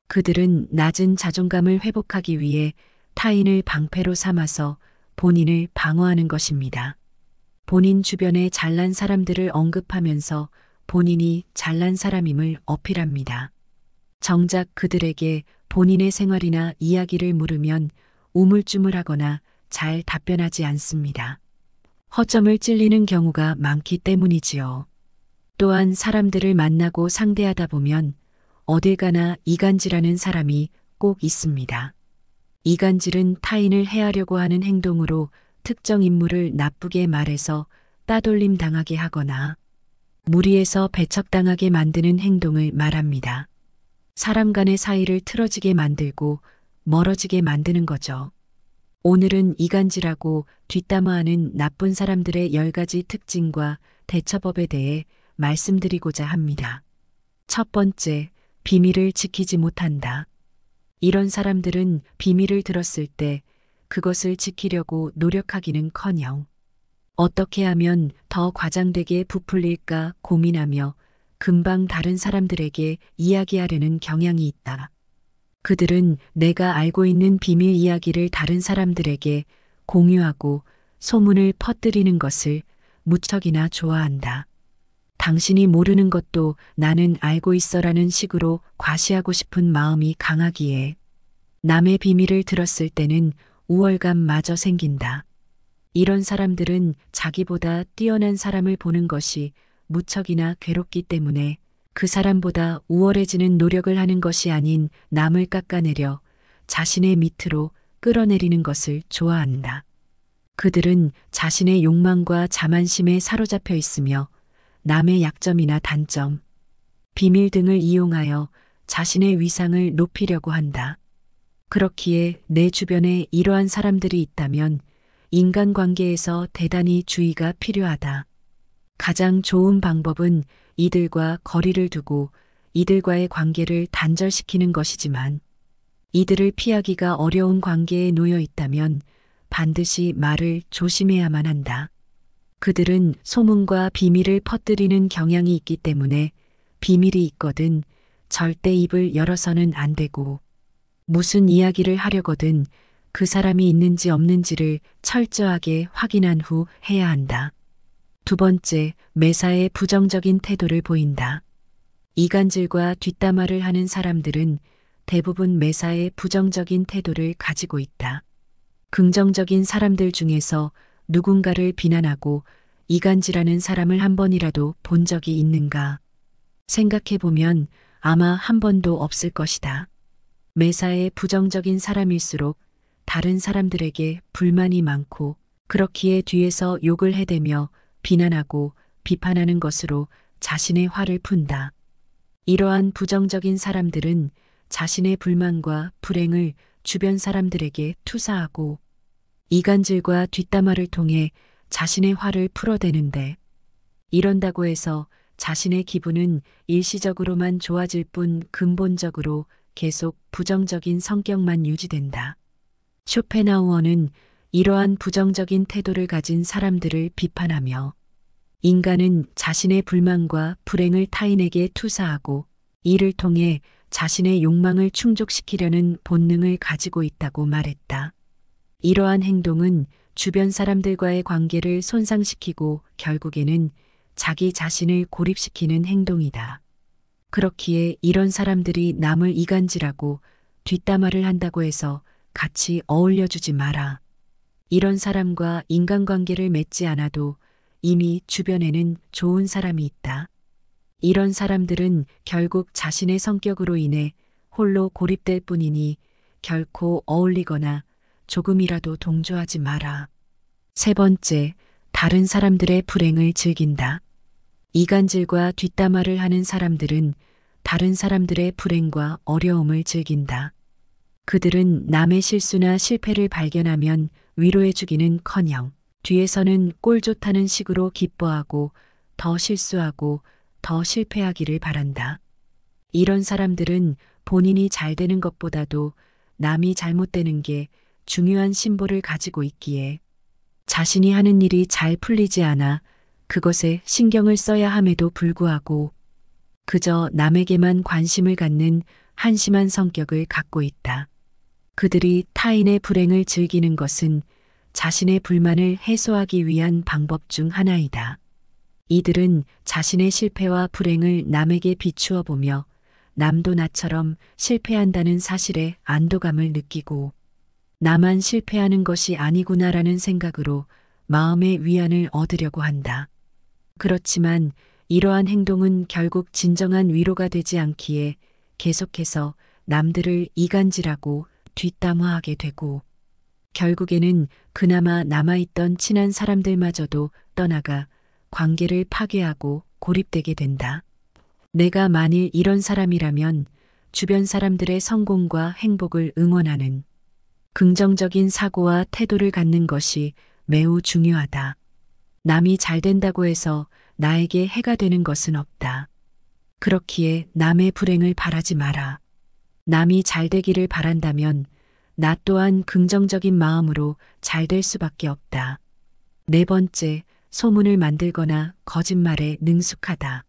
그들은 낮은 자존감을 회복하기 위해 타인을 방패로 삼아서 본인을 방어하는 것입니다. 본인 주변의 잘난 사람들을 언급하면서 본인이 잘난 사람임을 어필합니다. 정작 그들에게 본인의 생활이나 이야기를 물으면 우물쭈물하거나 잘 답변하지 않습니다. 허점을 찔리는 경우가 많기 때문이지요. 또한 사람들을 만나고 상대하다 보면 어딜 가나 이간질하는 사람이 꼭 있습니다. 이간질은 타인을 해하려고 하는 행동으로 특정 인물을 나쁘게 말해서 따돌림 당하게 하거나 무리해서 배척당하게 만드는 행동을 말합니다. 사람 간의 사이를 틀어지게 만들고 멀어지게 만드는 거죠. 오늘은 이간질하고 뒷담화하는 나쁜 사람들의 10가지 특징과 대처법에 대해 말씀드리고자 합니다. 첫 번째, 비밀을 지키지 못한다. 이런 사람들은 비밀을 들었을 때 그것을 지키려고 노력하기는커녕 어떻게 하면 더 과장되게 부풀릴까 고민하며 금방 다른 사람들에게 이야기하려는 경향이 있다. 그들은 내가 알고 있는 비밀 이야기를 다른 사람들에게 공유하고 소문을 퍼뜨리는 것을 무척이나 좋아한다. 당신이 모르는 것도 나는 알고 있어라는 식으로 과시하고 싶은 마음이 강하기에 남의 비밀을 들었을 때는 우월감마저 생긴다. 이런 사람들은 자기보다 뛰어난 사람을 보는 것이 무척이나 괴롭기 때문에 그 사람보다 우월해지는 노력을 하는 것이 아닌 남을 깎아내려 자신의 밑으로 끌어내리는 것을 좋아한다. 그들은 자신의 욕망과 자만심에 사로잡혀 있으며 남의 약점이나 단점, 비밀 등을 이용하여 자신의 위상을 높이려고 한다. 그렇기에 내 주변에 이러한 사람들이 있다면 인간관계에서 대단히 주의가 필요하다. 가장 좋은 방법은 이들과 거리를 두고 이들과의 관계를 단절시키는 것이지만 이들을 피하기가 어려운 관계에 놓여 있다면 반드시 말을 조심해야만 한다. 그들은 소문과 비밀을 퍼뜨리는 경향이 있기 때문에 비밀이 있거든 절대 입을 열어서는 안 되고 무슨 이야기를 하려거든 그 사람이 있는지 없는지를 철저하게 확인한 후 해야 한다. 두 번째, 매사에 부정적인 태도를 보인다. 이간질과 뒷담화를 하는 사람들은 대부분 매사에 부정적인 태도를 가지고 있다. 긍정적인 사람들 중에서 누군가를 비난하고 이간질하는 사람을 한 번이라도 본 적이 있는가? 생각해보면 아마 한 번도 없을 것이다. 매사에 부정적인 사람일수록 다른 사람들에게 불만이 많고 그렇기에 뒤에서 욕을 해대며 비난하고 비판하는 것으로 자신의 화를 푼다. 이러한 부정적인 사람들은 자신의 불만과 불행을 주변 사람들에게 투사하고 이간질과 뒷담화를 통해 자신의 화를 풀어대는데 이런다고 해서 자신의 기분은 일시적으로만 좋아질 뿐 근본적으로 계속 부정적인 성격만 유지된다. 쇼펜하우어는 이러한 부정적인 태도를 가진 사람들을 비판하며 인간은 자신의 불만과 불행을 타인에게 투사하고 이를 통해 자신의 욕망을 충족시키려는 본능을 가지고 있다고 말했다. 이러한 행동은 주변 사람들과의 관계를 손상시키고 결국에는 자기 자신을 고립시키는 행동이다. 그렇기에 이런 사람들이 남을 이간질하고 뒷담화를 한다고 해서 같이 어울려주지 마라. 이런 사람과 인간관계를 맺지 않아도 이미 주변에는 좋은 사람이 있다. 이런 사람들은 결국 자신의 성격으로 인해 홀로 고립될 뿐이니 결코 어울리거나 조금이라도 동조하지 마라. 세 번째, 다른 사람들의 불행을 즐긴다. 이간질과 뒷담화를 하는 사람들은 다른 사람들의 불행과 어려움을 즐긴다. 그들은 남의 실수나 실패를 발견하면 위로해주기는커녕 뒤에서는 꼴 좋다는 식으로 기뻐하고 더 실수하고 더 실패하기를 바란다. 이런 사람들은 본인이 잘 되는 것보다도 남이 잘못되는 게 중요한 심보를 가지고 있기에 자신이 하는 일이 잘 풀리지 않아 그것에 신경을 써야 함에도 불구하고 그저 남에게만 관심을 갖는 한심한 성격을 갖고 있다. 그들이 타인의 불행을 즐기는 것은 자신의 불만을 해소하기 위한 방법 중 하나이다. 이들은 자신의 실패와 불행을 남에게 비추어 보며 남도 나처럼 실패한다는 사실에 안도감을 느끼고 나만 실패하는 것이 아니구나라는 생각으로 마음의 위안을 얻으려고 한다. 그렇지만 이러한 행동은 결국 진정한 위로가 되지 않기에 계속해서 남들을 이간질하고 뒷담화하게 되고 결국에는 그나마 남아있던 친한 사람들마저도 떠나가 관계를 파괴하고 고립되게 된다. 내가 만일 이런 사람이라면 주변 사람들의 성공과 행복을 응원하는 긍정적인 사고와 태도를 갖는 것이 매우 중요하다. 남이 잘 된다고 해서 나에게 해가 되는 것은 없다. 그렇기에 남의 불행을 바라지 마라. 남이 잘 되기를 바란다면 나 또한 긍정적인 마음으로 잘 될 수밖에 없다. 네 번째, 소문을 만들거나 거짓말에 능숙하다.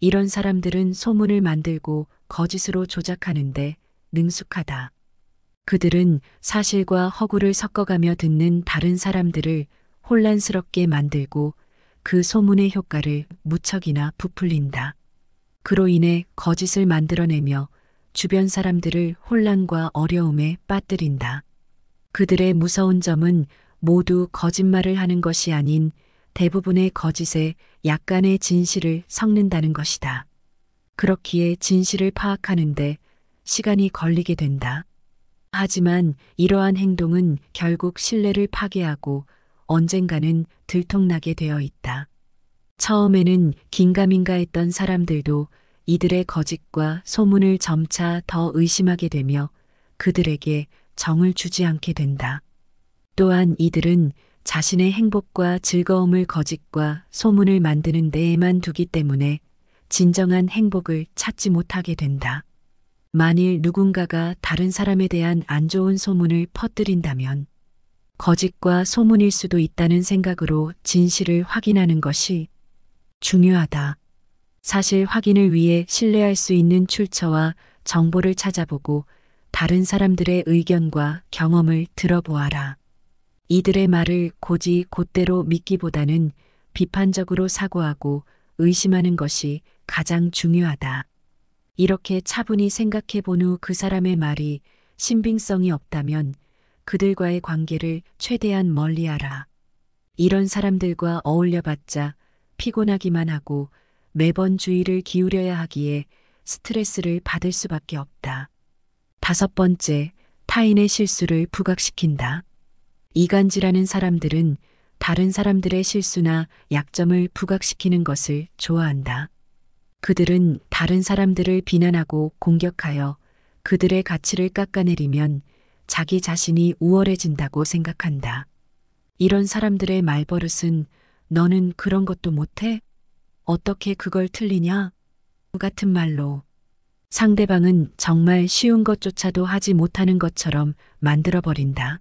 이런 사람들은 소문을 만들고 거짓으로 조작하는데 능숙하다. 그들은 사실과 허구를 섞어가며 듣는 다른 사람들을 혼란스럽게 만들고 그 소문의 효과를 무척이나 부풀린다. 그로 인해 거짓을 만들어내며 주변 사람들을 혼란과 어려움에 빠뜨린다. 그들의 무서운 점은 모두 거짓말을 하는 것이 아닌 대부분의 거짓에 약간의 진실을 섞는다는 것이다. 그렇기에 진실을 파악하는데 시간이 걸리게 된다. 하지만 이러한 행동은 결국 신뢰를 파괴하고 언젠가는 들통나게 되어 있다. 처음에는 긴가민가했던 사람들도 이들의 거짓과 소문을 점차 더 의심하게 되며 그들에게 정을 주지 않게 된다. 또한 이들은 자신의 행복과 즐거움을 거짓과 소문을 만드는 데에만 두기 때문에 진정한 행복을 찾지 못하게 된다. 만일 누군가가 다른 사람에 대한 안 좋은 소문을 퍼뜨린다면 거짓과 소문일 수도 있다는 생각으로 진실을 확인하는 것이 중요하다. 사실 확인을 위해 신뢰할 수 있는 출처와 정보를 찾아보고 다른 사람들의 의견과 경험을 들어보아라. 이들의 말을 곧이 곧대로 믿기보다는 비판적으로 사고하고 의심하는 것이 가장 중요하다. 이렇게 차분히 생각해 본 후 그 사람의 말이 신빙성이 없다면 그들과의 관계를 최대한 멀리하라. 이런 사람들과 어울려봤자 피곤하기만 하고 매번 주의를 기울여야 하기에 스트레스를 받을 수밖에 없다. 다섯 번째, 타인의 실수를 부각시킨다. 이간질하는 사람들은 다른 사람들의 실수나 약점을 부각시키는 것을 좋아한다. 그들은 다른 사람들을 비난하고 공격하여 그들의 가치를 깎아내리면 자기 자신이 우월해진다고 생각한다. 이런 사람들의 말버릇은 너는 그런 것도 못해? 어떻게 그걸 틀리냐? 같은 말로 상대방은 정말 쉬운 것조차도 하지 못하는 것처럼 만들어버린다.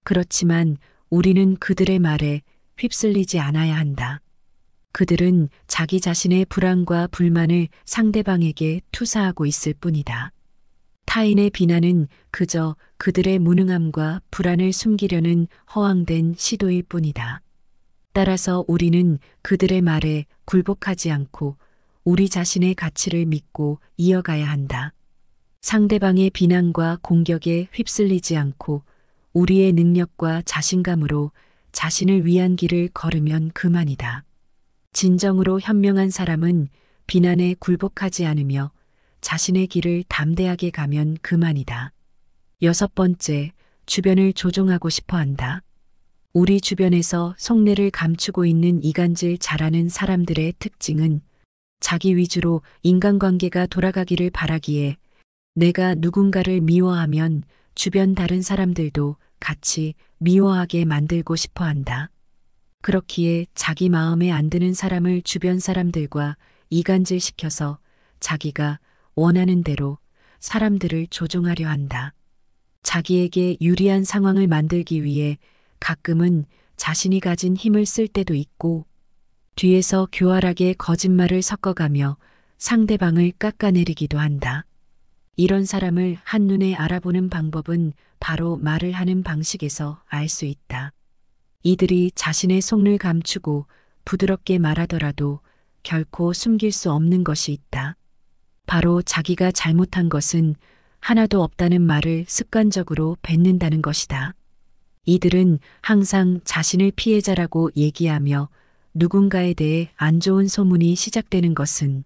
그렇지만 우리는 그들의 말에 휩쓸리지 않아야 한다. 그들은 자기 자신의 불안과 불만을 상대방에게 투사하고 있을 뿐이다. 타인의 비난은 그저 그들의 무능함과 불안을 숨기려는 허황된 시도일 뿐이다. 따라서 우리는 그들의 말에 굴복하지 않고 우리 자신의 가치를 믿고 이어가야 한다. 상대방의 비난과 공격에 휩쓸리지 않고 우리의 능력과 자신감으로 자신을 위한 길을 걸으면 그만이다. 진정으로 현명한 사람은 비난에 굴복하지 않으며 자신의 길을 담대하게 가면 그만이다. 여섯 번째, 주변을 조종하고 싶어 한다. 우리 주변에서 속내를 감추고 있는 이간질 잘하는 사람들의 특징은 자기 위주로 인간관계가 돌아가기를 바라기에 내가 누군가를 미워하면 주변 다른 사람들도 같이 미워하게 만들고 싶어 한다. 그렇기에 자기 마음에 안 드는 사람을 주변 사람들과 이간질시켜서 자기가 원하는 대로 사람들을 조종하려 한다. 자기에게 유리한 상황을 만들기 위해 가끔은 자신이 가진 힘을 쓸 때도 있고 뒤에서 교활하게 거짓말을 섞어가며 상대방을 깎아내리기도 한다. 이런 사람을 한눈에 알아보는 방법은 바로 말을 하는 방식에서 알 수 있다. 이들이 자신의 속을 감추고 부드럽게 말하더라도 결코 숨길 수 없는 것이 있다. 바로 자기가 잘못한 것은 하나도 없다는 말을 습관적으로 뱉는다는 것이다. 이들은 항상 자신을 피해자라고 얘기하며 누군가에 대해 안 좋은 소문이 시작되는 것은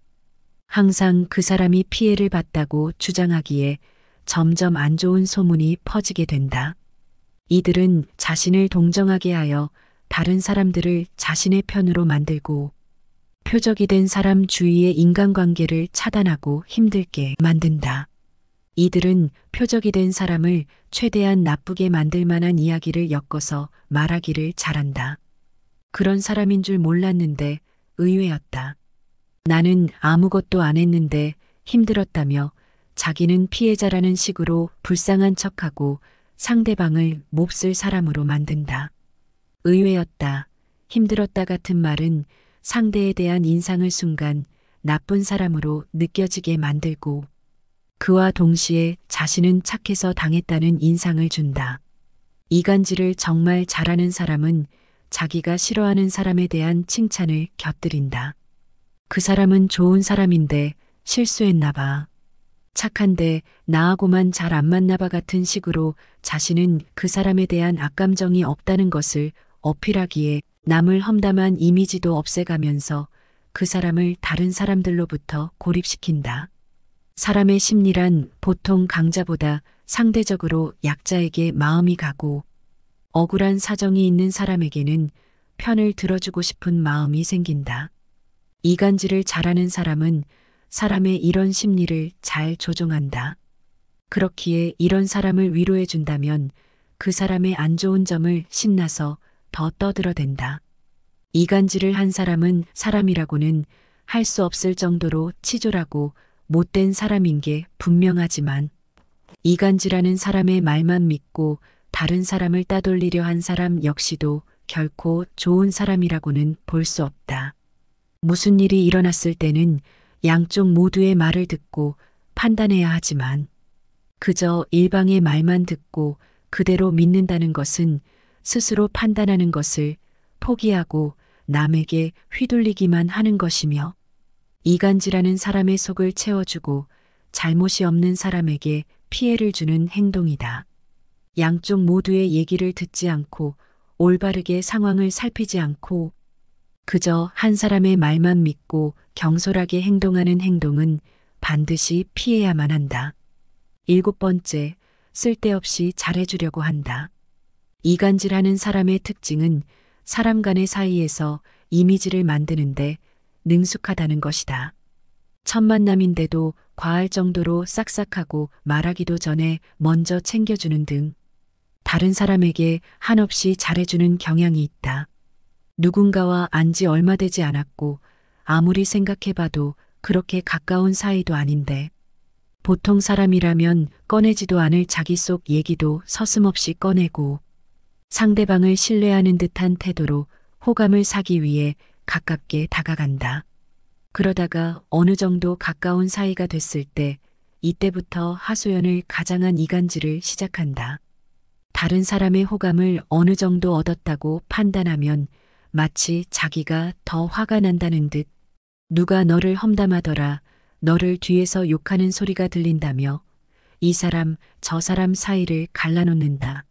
항상 그 사람이 피해를 봤다고 주장하기에 점점 안 좋은 소문이 퍼지게 된다. 이들은 자신을 동정하게 하여 다른 사람들을 자신의 편으로 만들고 표적이 된 사람 주위의 인간관계를 차단하고 힘들게 만든다. 이들은 표적이 된 사람을 최대한 나쁘게 만들 만한 이야기를 엮어서 말하기를 잘한다. 그런 사람인 줄 몰랐는데 의외였다. 나는 아무것도 안 했는데 힘들었다며 자기는 피해자라는 식으로 불쌍한 척하고 상대방을 몹쓸 사람으로 만든다. 의외였다, 힘들었다 같은 말은 상대에 대한 인상을 순간 나쁜 사람으로 느껴지게 만들고 그와 동시에 자신은 착해서 당했다는 인상을 준다. 이간질을 정말 잘하는 사람은 자기가 싫어하는 사람에 대한 칭찬을 곁들인다. 그 사람은 좋은 사람인데 실수했나 봐. 착한데 나하고만 잘 안 맞나 봐 같은 식으로 자신은 그 사람에 대한 악감정이 없다는 것을 어필하기에 남을 험담한 이미지도 없애가면서 그 사람을 다른 사람들로부터 고립시킨다. 사람의 심리란 보통 강자보다 상대적으로 약자에게 마음이 가고 억울한 사정이 있는 사람에게는 편을 들어주고 싶은 마음이 생긴다. 이간질을 잘하는 사람은 사람의 이런 심리를 잘 조종한다. 그렇기에 이런 사람을 위로해 준다면 그 사람의 안 좋은 점을 신나서 더 떠들어댄다. 이간질을 한 사람은 사람이라고는 할 수 없을 정도로 치졸하고 못된 사람인 게 분명하지만 이간질하는 사람의 말만 믿고 다른 사람을 따돌리려 한 사람 역시도 결코 좋은 사람이라고는 볼 수 없다. 무슨 일이 일어났을 때는 양쪽 모두의 말을 듣고 판단해야 하지만 그저 일방의 말만 듣고 그대로 믿는다는 것은 스스로 판단하는 것을 포기하고 남에게 휘둘리기만 하는 것이며 이간질하는 사람의 속을 채워주고 잘못이 없는 사람에게 피해를 주는 행동이다. 양쪽 모두의 얘기를 듣지 않고 올바르게 상황을 살피지 않고 그저 한 사람의 말만 믿고 경솔하게 행동하는 행동은 반드시 피해야만 한다. 7번째, 쓸데없이 잘해주려고 한다. 이간질하는 사람의 특징은 사람 간의 사이에서 이미지를 만드는데 능숙하다는 것이다. 첫 만남인데도 과할 정도로 싹싹하고 말하기도 전에 먼저 챙겨주는 등 다른 사람에게 한없이 잘해주는 경향이 있다. 누군가와 안지 얼마 되지 않았고 아무리 생각해봐도 그렇게 가까운 사이도 아닌데 보통 사람이라면 꺼내지도 않을 자기 속 얘기도 서슴없이 꺼내고 상대방을 신뢰하는 듯한 태도로 호감을 사기 위해 가깝게 다가간다. 그러다가 어느 정도 가까운 사이가 됐을 때 이때부터 하소연을 가장한 이간질을 시작한다. 다른 사람의 호감을 어느 정도 얻었다고 판단하면 마치 자기가 더 화가 난다는 듯 누가 너를 험담하더라, 너를 뒤에서 욕하는 소리가 들린다며 이 사람 저 사람 사이를 갈라놓는다.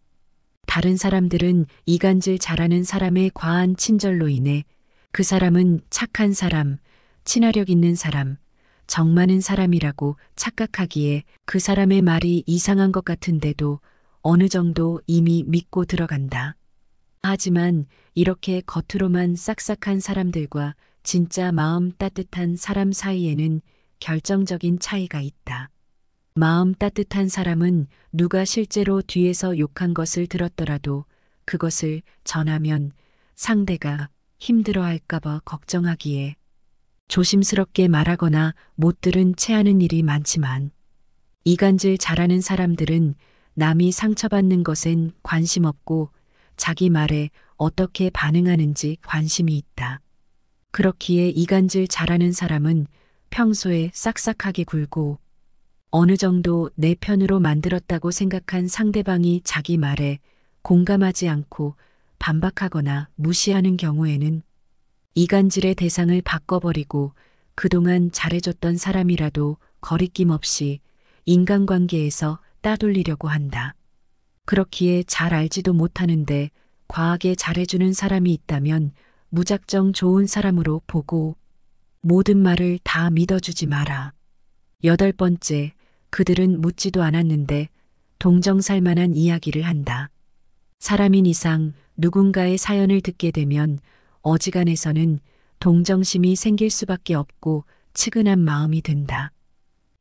다른 사람들은 이간질 잘하는 사람의 과한 친절로 인해 그 사람은 착한 사람, 친화력 있는 사람, 정 많은 사람이라고 착각하기에 그 사람의 말이 이상한 것 같은데도 어느 정도 이미 믿고 들어간다. 하지만 이렇게 겉으로만 싹싹한 사람들과 진짜 마음 따뜻한 사람 사이에는 결정적인 차이가 있다. 마음 따뜻한 사람은 누가 실제로 뒤에서 욕한 것을 들었더라도 그것을 전하면 상대가 힘들어할까봐 걱정하기에 조심스럽게 말하거나 못 들은 채 하는 일이 많지만 이간질 잘하는 사람들은 남이 상처받는 것엔 관심 없고 자기 말에 어떻게 반응하는지 관심이 있다. 그렇기에 이간질 잘하는 사람은 평소에 싹싹하게 굴고 어느 정도 내 편으로 만들었다고 생각한 상대방이 자기 말에 공감하지 않고 반박하거나 무시하는 경우에는 이간질의 대상을 바꿔버리고 그동안 잘해줬던 사람이라도 거리낌 없이 인간관계에서 따돌리려고 한다. 그렇기에 잘 알지도 못하는데 과하게 잘해주는 사람이 있다면 무작정 좋은 사람으로 보고 모든 말을 다 믿어주지 마라. 8번째, 그들은 묻지도 않았는데 동정살 만한 이야기를 한다. 사람인 이상 누군가의 사연을 듣게 되면 어지간해서는 동정심이 생길 수밖에 없고 측은한 마음이 든다.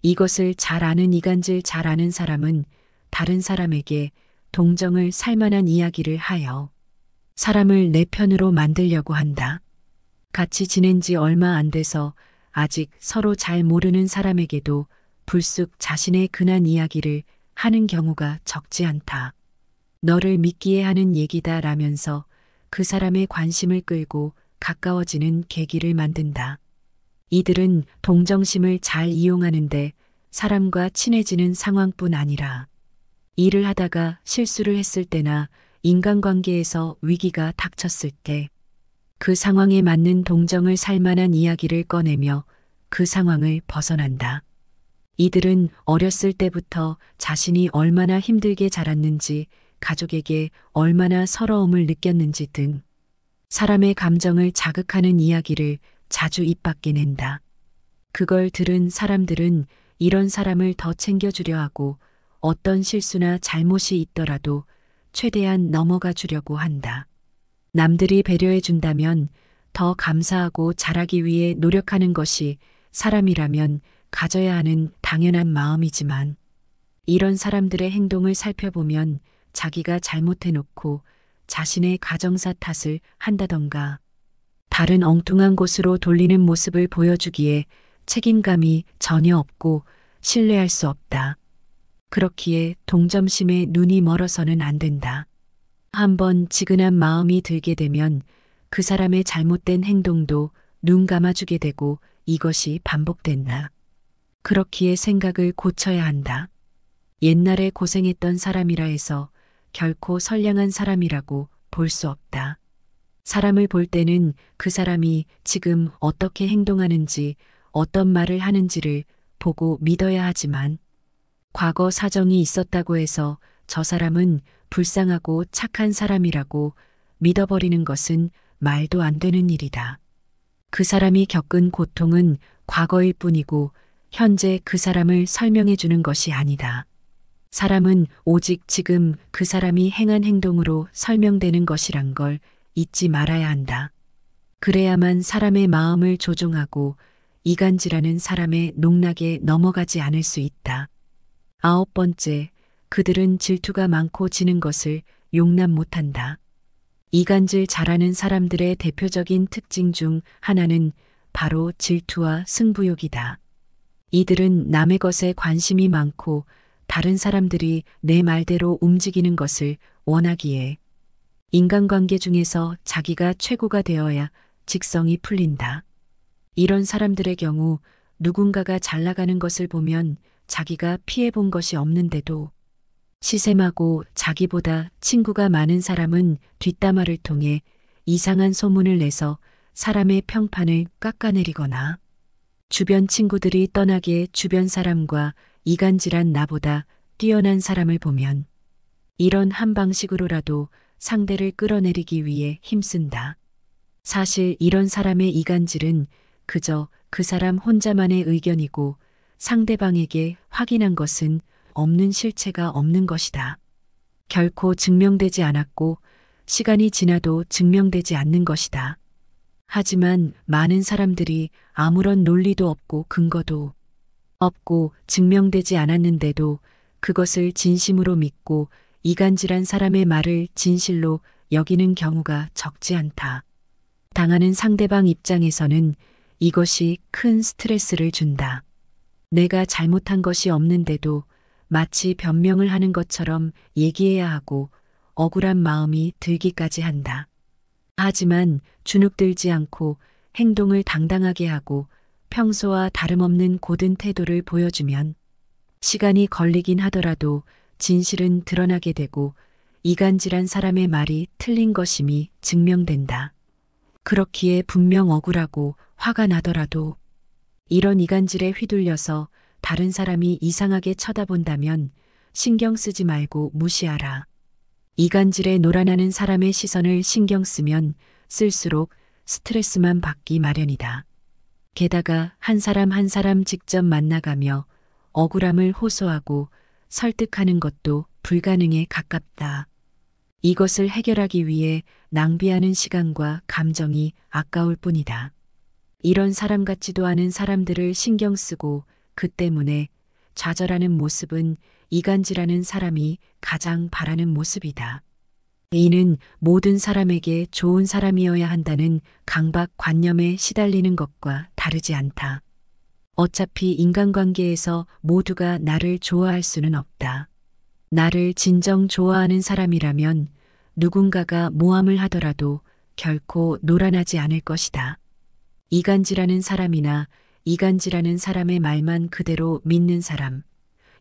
이것을 잘 아는 이간질 잘 아는 사람은 다른 사람에게 동정을 살 만한 이야기를 하여 사람을 내 편으로 만들려고 한다. 같이 지낸 지 얼마 안 돼서 아직 서로 잘 모르는 사람에게도 불쑥 자신의 근한 이야기를 하는 경우가 적지 않다. 너를 믿기에 하는 얘기다 라면서 그 사람의 관심을 끌고 가까워지는 계기를 만든다. 이들은 동정심을 잘 이용하는데 사람과 친해지는 상황뿐 아니라 일을 하다가 실수를 했을 때나 인간관계에서 위기가 닥쳤을 때 그 상황에 맞는 동정을 살 만한 이야기를 꺼내며 그 상황을 벗어난다. 이들은 어렸을 때부터 자신이 얼마나 힘들게 자랐는지, 가족에게 얼마나 서러움을 느꼈는지 등 사람의 감정을 자극하는 이야기를 자주 입 밖에 낸다. 그걸 들은 사람들은 이런 사람을 더 챙겨주려 하고 어떤 실수나 잘못이 있더라도 최대한 넘어가 주려고 한다. 남들이 배려해 준다면 더 감사하고 잘하기 위해 노력하는 것이 사람이라면 가져야 하는 당연한 마음이지만 이런 사람들의 행동을 살펴보면 자기가 잘못해놓고 자신의 가정사 탓을 한다던가 다른 엉뚱한 곳으로 돌리는 모습을 보여주기에 책임감이 전혀 없고 신뢰할 수 없다. 그렇기에 동정심에 눈이 멀어서는 안 된다. 한번 지근한 마음이 들게 되면 그 사람의 잘못된 행동도 눈 감아주게 되고 이것이 반복된다. 그렇기에 생각을 고쳐야 한다. 옛날에 고생했던 사람이라 해서 결코 선량한 사람이라고 볼 수 없다. 사람을 볼 때는 그 사람이 지금 어떻게 행동하는지 어떤 말을 하는지를 보고 믿어야 하지만 과거 사정이 있었다고 해서 저 사람은 불쌍하고 착한 사람이라고 믿어버리는 것은 말도 안 되는 일이다. 그 사람이 겪은 고통은 과거일 뿐이고 현재 그 사람을 설명해 주는 것이 아니다. 사람은 오직 지금 그 사람이 행한 행동으로 설명되는 것이란 걸 잊지 말아야 한다. 그래야만 사람의 마음을 조종하고 이간질하는 사람의 농락에 넘어가지 않을 수 있다. 9번째, 그들은 질투가 많고 지는 것을 용납 못한다. 이간질 잘하는 사람들의 대표적인 특징 중 하나는 바로 질투와 승부욕이다. 이들은 남의 것에 관심이 많고 다른 사람들이 내 말대로 움직이는 것을 원하기에 인간관계 중에서 자기가 최고가 되어야 직성이 풀린다. 이런 사람들의 경우 누군가가 잘 나가는 것을 보면 자기가 피해본 것이 없는데도 시샘하고 자기보다 친구가 많은 사람은 뒷담화를 통해 이상한 소문을 내서 사람의 평판을 깎아내리거나 주변 친구들이 떠나게 주변 사람과 이간질한 나보다 뛰어난 사람을 보면 이런 한 방식으로라도 상대를 끌어내리기 위해 힘쓴다. 사실 이런 사람의 이간질은 그저 그 사람 혼자만의 의견이고 상대방에게 확인한 것은 없는 실체가 없는 것이다. 결코 증명되지 않았고 시간이 지나도 증명되지 않는 것이다. 하지만 많은 사람들이 아무런 논리도 없고 근거도 없고 증명되지 않았는데도 그것을 진심으로 믿고 이간질한 사람의 말을 진실로 여기는 경우가 적지 않다. 당하는 상대방 입장에서는 이것이 큰 스트레스를 준다. 내가 잘못한 것이 없는데도 마치 변명을 하는 것처럼 얘기해야 하고 억울한 마음이 들기까지 한다. 하지만 주눅들지 않고 행동을 당당하게 하고 평소와 다름없는 고든 태도를 보여주면 시간이 걸리긴 하더라도 진실은 드러나게 되고 이간질한 사람의 말이 틀린 것임이 증명된다. 그렇기에 분명 억울하고 화가 나더라도 이런 이간질에 휘둘려서 다른 사람이 이상하게 쳐다본다면 신경 쓰지 말고 무시하라. 이간질에 놀아나는 사람의 시선을 신경 쓰면 쓸수록 스트레스만 받기 마련이다. 게다가 한 사람 한 사람 직접 만나가며 억울함을 호소하고 설득하는 것도 불가능에 가깝다. 이것을 해결하기 위해 낭비하는 시간과 감정이 아까울 뿐이다. 이런 사람 같지도 않은 사람들을 신경 쓰고 그 때문에 좌절하는 모습은 이간질하는 사람이 가장 바라는 모습이다. 이는 모든 사람에게 좋은 사람이어야 한다는 강박관념에 시달리는 것과 다르지 않다. 어차피 인간관계에서 모두가 나를 좋아할 수는 없다. 나를 진정 좋아하는 사람이라면 누군가가 모함을 하더라도 결코 노란하지 않을 것이다. 이간질하는 사람이나 이간질하는 사람의 말만 그대로 믿는 사람,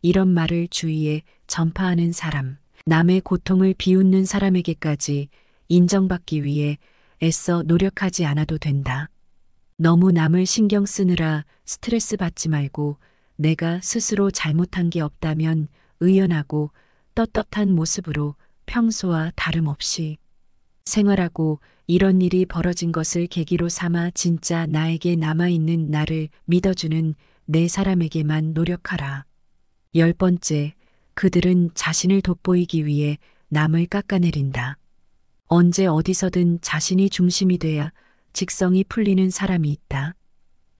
이런 말을 주위에 전파하는 사람, 남의 고통을 비웃는 사람에게까지 인정받기 위해 애써 노력하지 않아도 된다. 너무 남을 신경 쓰느라 스트레스 받지 말고 내가 스스로 잘못한 게 없다면 의연하고 떳떳한 모습으로 평소와 다름없이 생활하고 이런 일이 벌어진 것을 계기로 삼아 진짜 나에게 남아있는 나를 믿어주는 내 사람에게만 노력하라. 10번째, 그들은 자신을 돋보이기 위해 남을 깎아내린다. 언제 어디서든 자신이 중심이 돼야 직성이 풀리는 사람이 있다.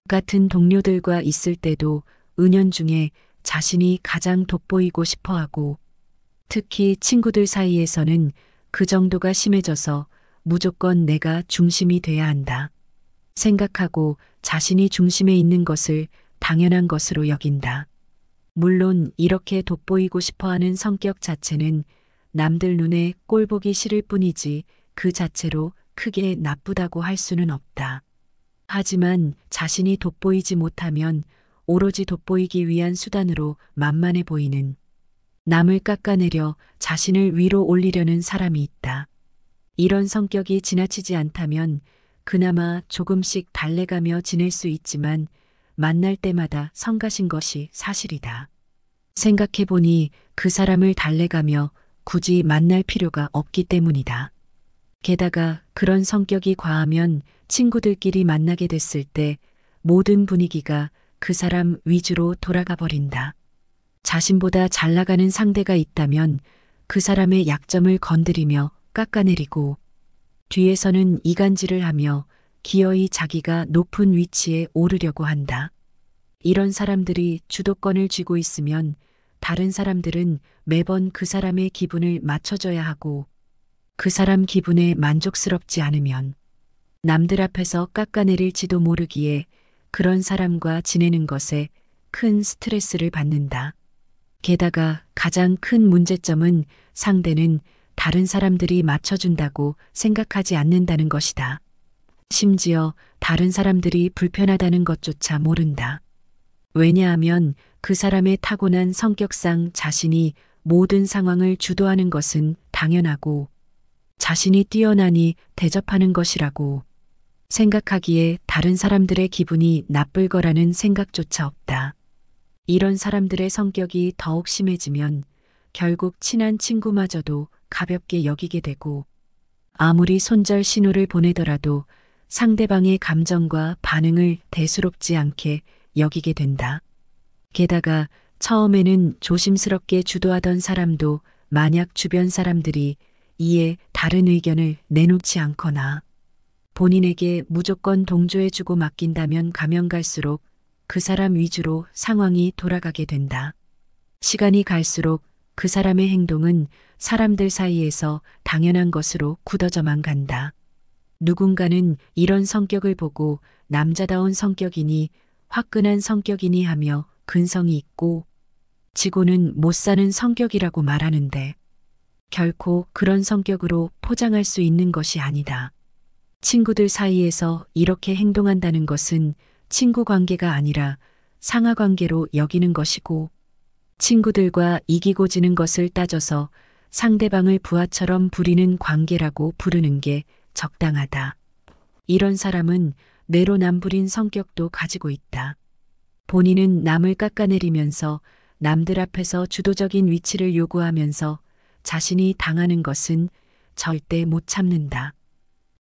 같은 동료들과 있을 때도 은연중에 자신이 가장 돋보이고 싶어하고 특히 친구들 사이에서는 그 정도가 심해져서 무조건 내가 중심이 돼야 한다. 생각하고 자신이 중심에 있는 것을 당연한 것으로 여긴다. 물론 이렇게 돋보이고 싶어하는 성격 자체는 남들 눈에 꼴보기 싫을 뿐이지 그 자체로 크게 나쁘다고 할 수는 없다. 하지만 자신이 돋보이지 못하면 오로지 돋보이기 위한 수단으로 만만해 보이는 남을 깎아내려 자신을 위로 올리려는 사람이 있다. 이런 성격이 지나치지 않다면 그나마 조금씩 달래가며 지낼 수 있지만 만날 때마다 성가신 것이 사실이다. 생각해보니 그 사람을 달래가며 굳이 만날 필요가 없기 때문이다. 게다가 그런 성격이 과하면 친구들끼리 만나게 됐을 때 모든 분위기가 그 사람 위주로 돌아가 버린다. 자신보다 잘 나가는 상대가 있다면 그 사람의 약점을 건드리며 깎아내리고 뒤에서는 이간질을 하며 기어이 자기가 높은 위치에 오르려고 한다. 이런 사람들이 주도권을 쥐고 있으면 다른 사람들은 매번 그 사람의 기분을 맞춰줘야 하고 그 사람 기분에 만족스럽지 않으면 남들 앞에서 깎아내릴지도 모르기에 그런 사람과 지내는 것에 큰 스트레스를 받는다. 게다가 가장 큰 문제점은 상대는 다른 사람들이 맞춰준다고 생각하지 않는다는 것이다. 심지어 다른 사람들이 불편하다는 것조차 모른다. 왜냐하면 그 사람의 타고난 성격상 자신이 모든 상황을 주도하는 것은 당연하고 자신이 뛰어나니 대접하는 것이라고 생각하기에 다른 사람들의 기분이 나쁠 거라는 생각조차 없다. 이런 사람들의 성격이 더욱 심해지면 결국 친한 친구마저도 가볍게 여기게 되고 아무리 손절 신호를 보내더라도 상대방의 감정과 반응을 대수롭지 않게 여기게 된다. 게다가 처음에는 조심스럽게 주도하던 사람도 만약 주변 사람들이 이에 다른 의견을 내놓지 않거나 본인에게 무조건 동조해주고 맡긴다면 가면 갈수록 그 사람 위주로 상황이 돌아가게 된다. 시간이 갈수록 그 사람의 행동은 사람들 사이에서 당연한 것으로 굳어져만 간다. 누군가는 이런 성격을 보고 남자다운 성격이니 화끈한 성격이니 하며 근성이 있고 지고는 못 사는 성격이라고 말하는데 결코 그런 성격으로 포장할 수 있는 것이 아니다. 친구들 사이에서 이렇게 행동한다는 것은 친구 관계가 아니라 상하 관계로 여기는 것이고 친구들과 이기고 지는 것을 따져서 상대방을 부하처럼 부리는 관계라고 부르는 게 적당하다. 이런 사람은 내로남불인 성격도 가지고 있다. 본인은 남을 깎아내리면서 남들 앞에서 주도적인 위치를 요구하면서 자신이 당하는 것은 절대 못 참는다.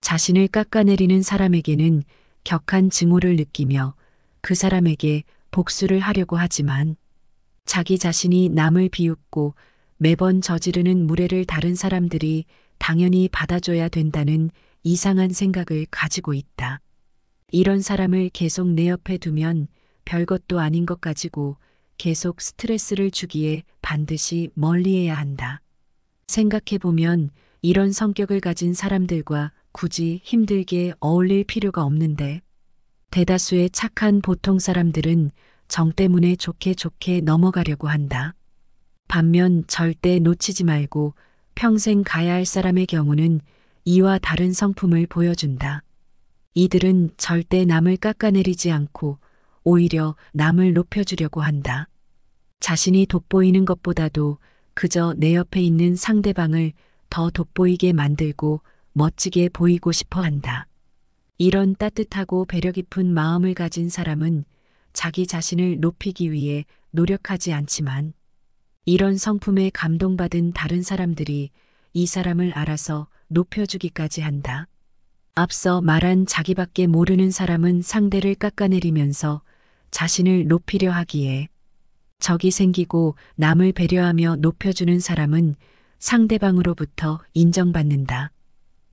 자신을 깎아내리는 사람에게는 격한 증오를 느끼며 그 사람에게 복수를 하려고 하지만 자기 자신이 남을 비웃고 매번 저지르는 무례를 다른 사람들이 당연히 받아줘야 된다는 이상한 생각을 가지고 있다. 이런 사람을 계속 내 옆에 두면 별것도 아닌 것 가지고 계속 스트레스를 주기에 반드시 멀리해야 한다. 생각해보면 이런 성격을 가진 사람들과 굳이 힘들게 어울릴 필요가 없는데 대다수의 착한 보통 사람들은 정 때문에 좋게 좋게 넘어가려고 한다. 반면 절대 놓치지 말고 평생 가야 할 사람의 경우는 이와 다른 성품을 보여준다. 이들은 절대 남을 깎아내리지 않고 오히려 남을 높여주려고 한다. 자신이 돋보이는 것보다도 그저 내 옆에 있는 상대방을 더 돋보이게 만들고 멋지게 보이고 싶어 한다. 이런 따뜻하고 배려 깊은 마음을 가진 사람은 자기 자신을 높이기 위해 노력하지 않지만 이런 성품에 감동받은 다른 사람들이 이 사람을 알아서 높여주기까지 한다. 앞서 말한 자기밖에 모르는 사람은 상대를 깎아내리면서 자신을 높이려 하기에 적이 생기고 남을 배려하며 높여주는 사람은 상대방으로부터 인정받는다.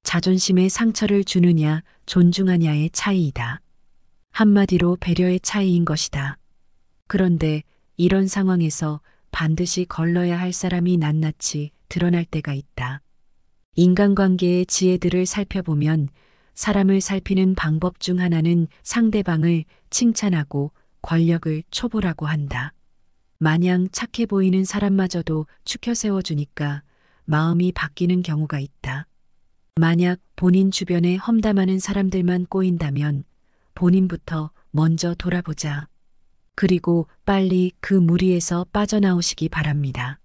자존심에 상처를 주느냐 존중하냐의 차이이다. 한마디로 배려의 차이인 것이다. 그런데 이런 상황에서 반드시 걸러야 할 사람이 낱낱이 드러날 때가 있다. 인간관계의 지혜들을 살펴보면 사람을 살피는 방법 중 하나는 상대방을 칭찬하고 권력을 초월하고 한다. 마냥 착해 보이는 사람마저도 추켜 세워주니까 마음이 바뀌는 경우가 있다. 만약 본인 주변에 험담하는 사람들만 꼬인다면 본인부터 먼저 돌아보자. 그리고 빨리 그 무리에서 빠져나오시기 바랍니다.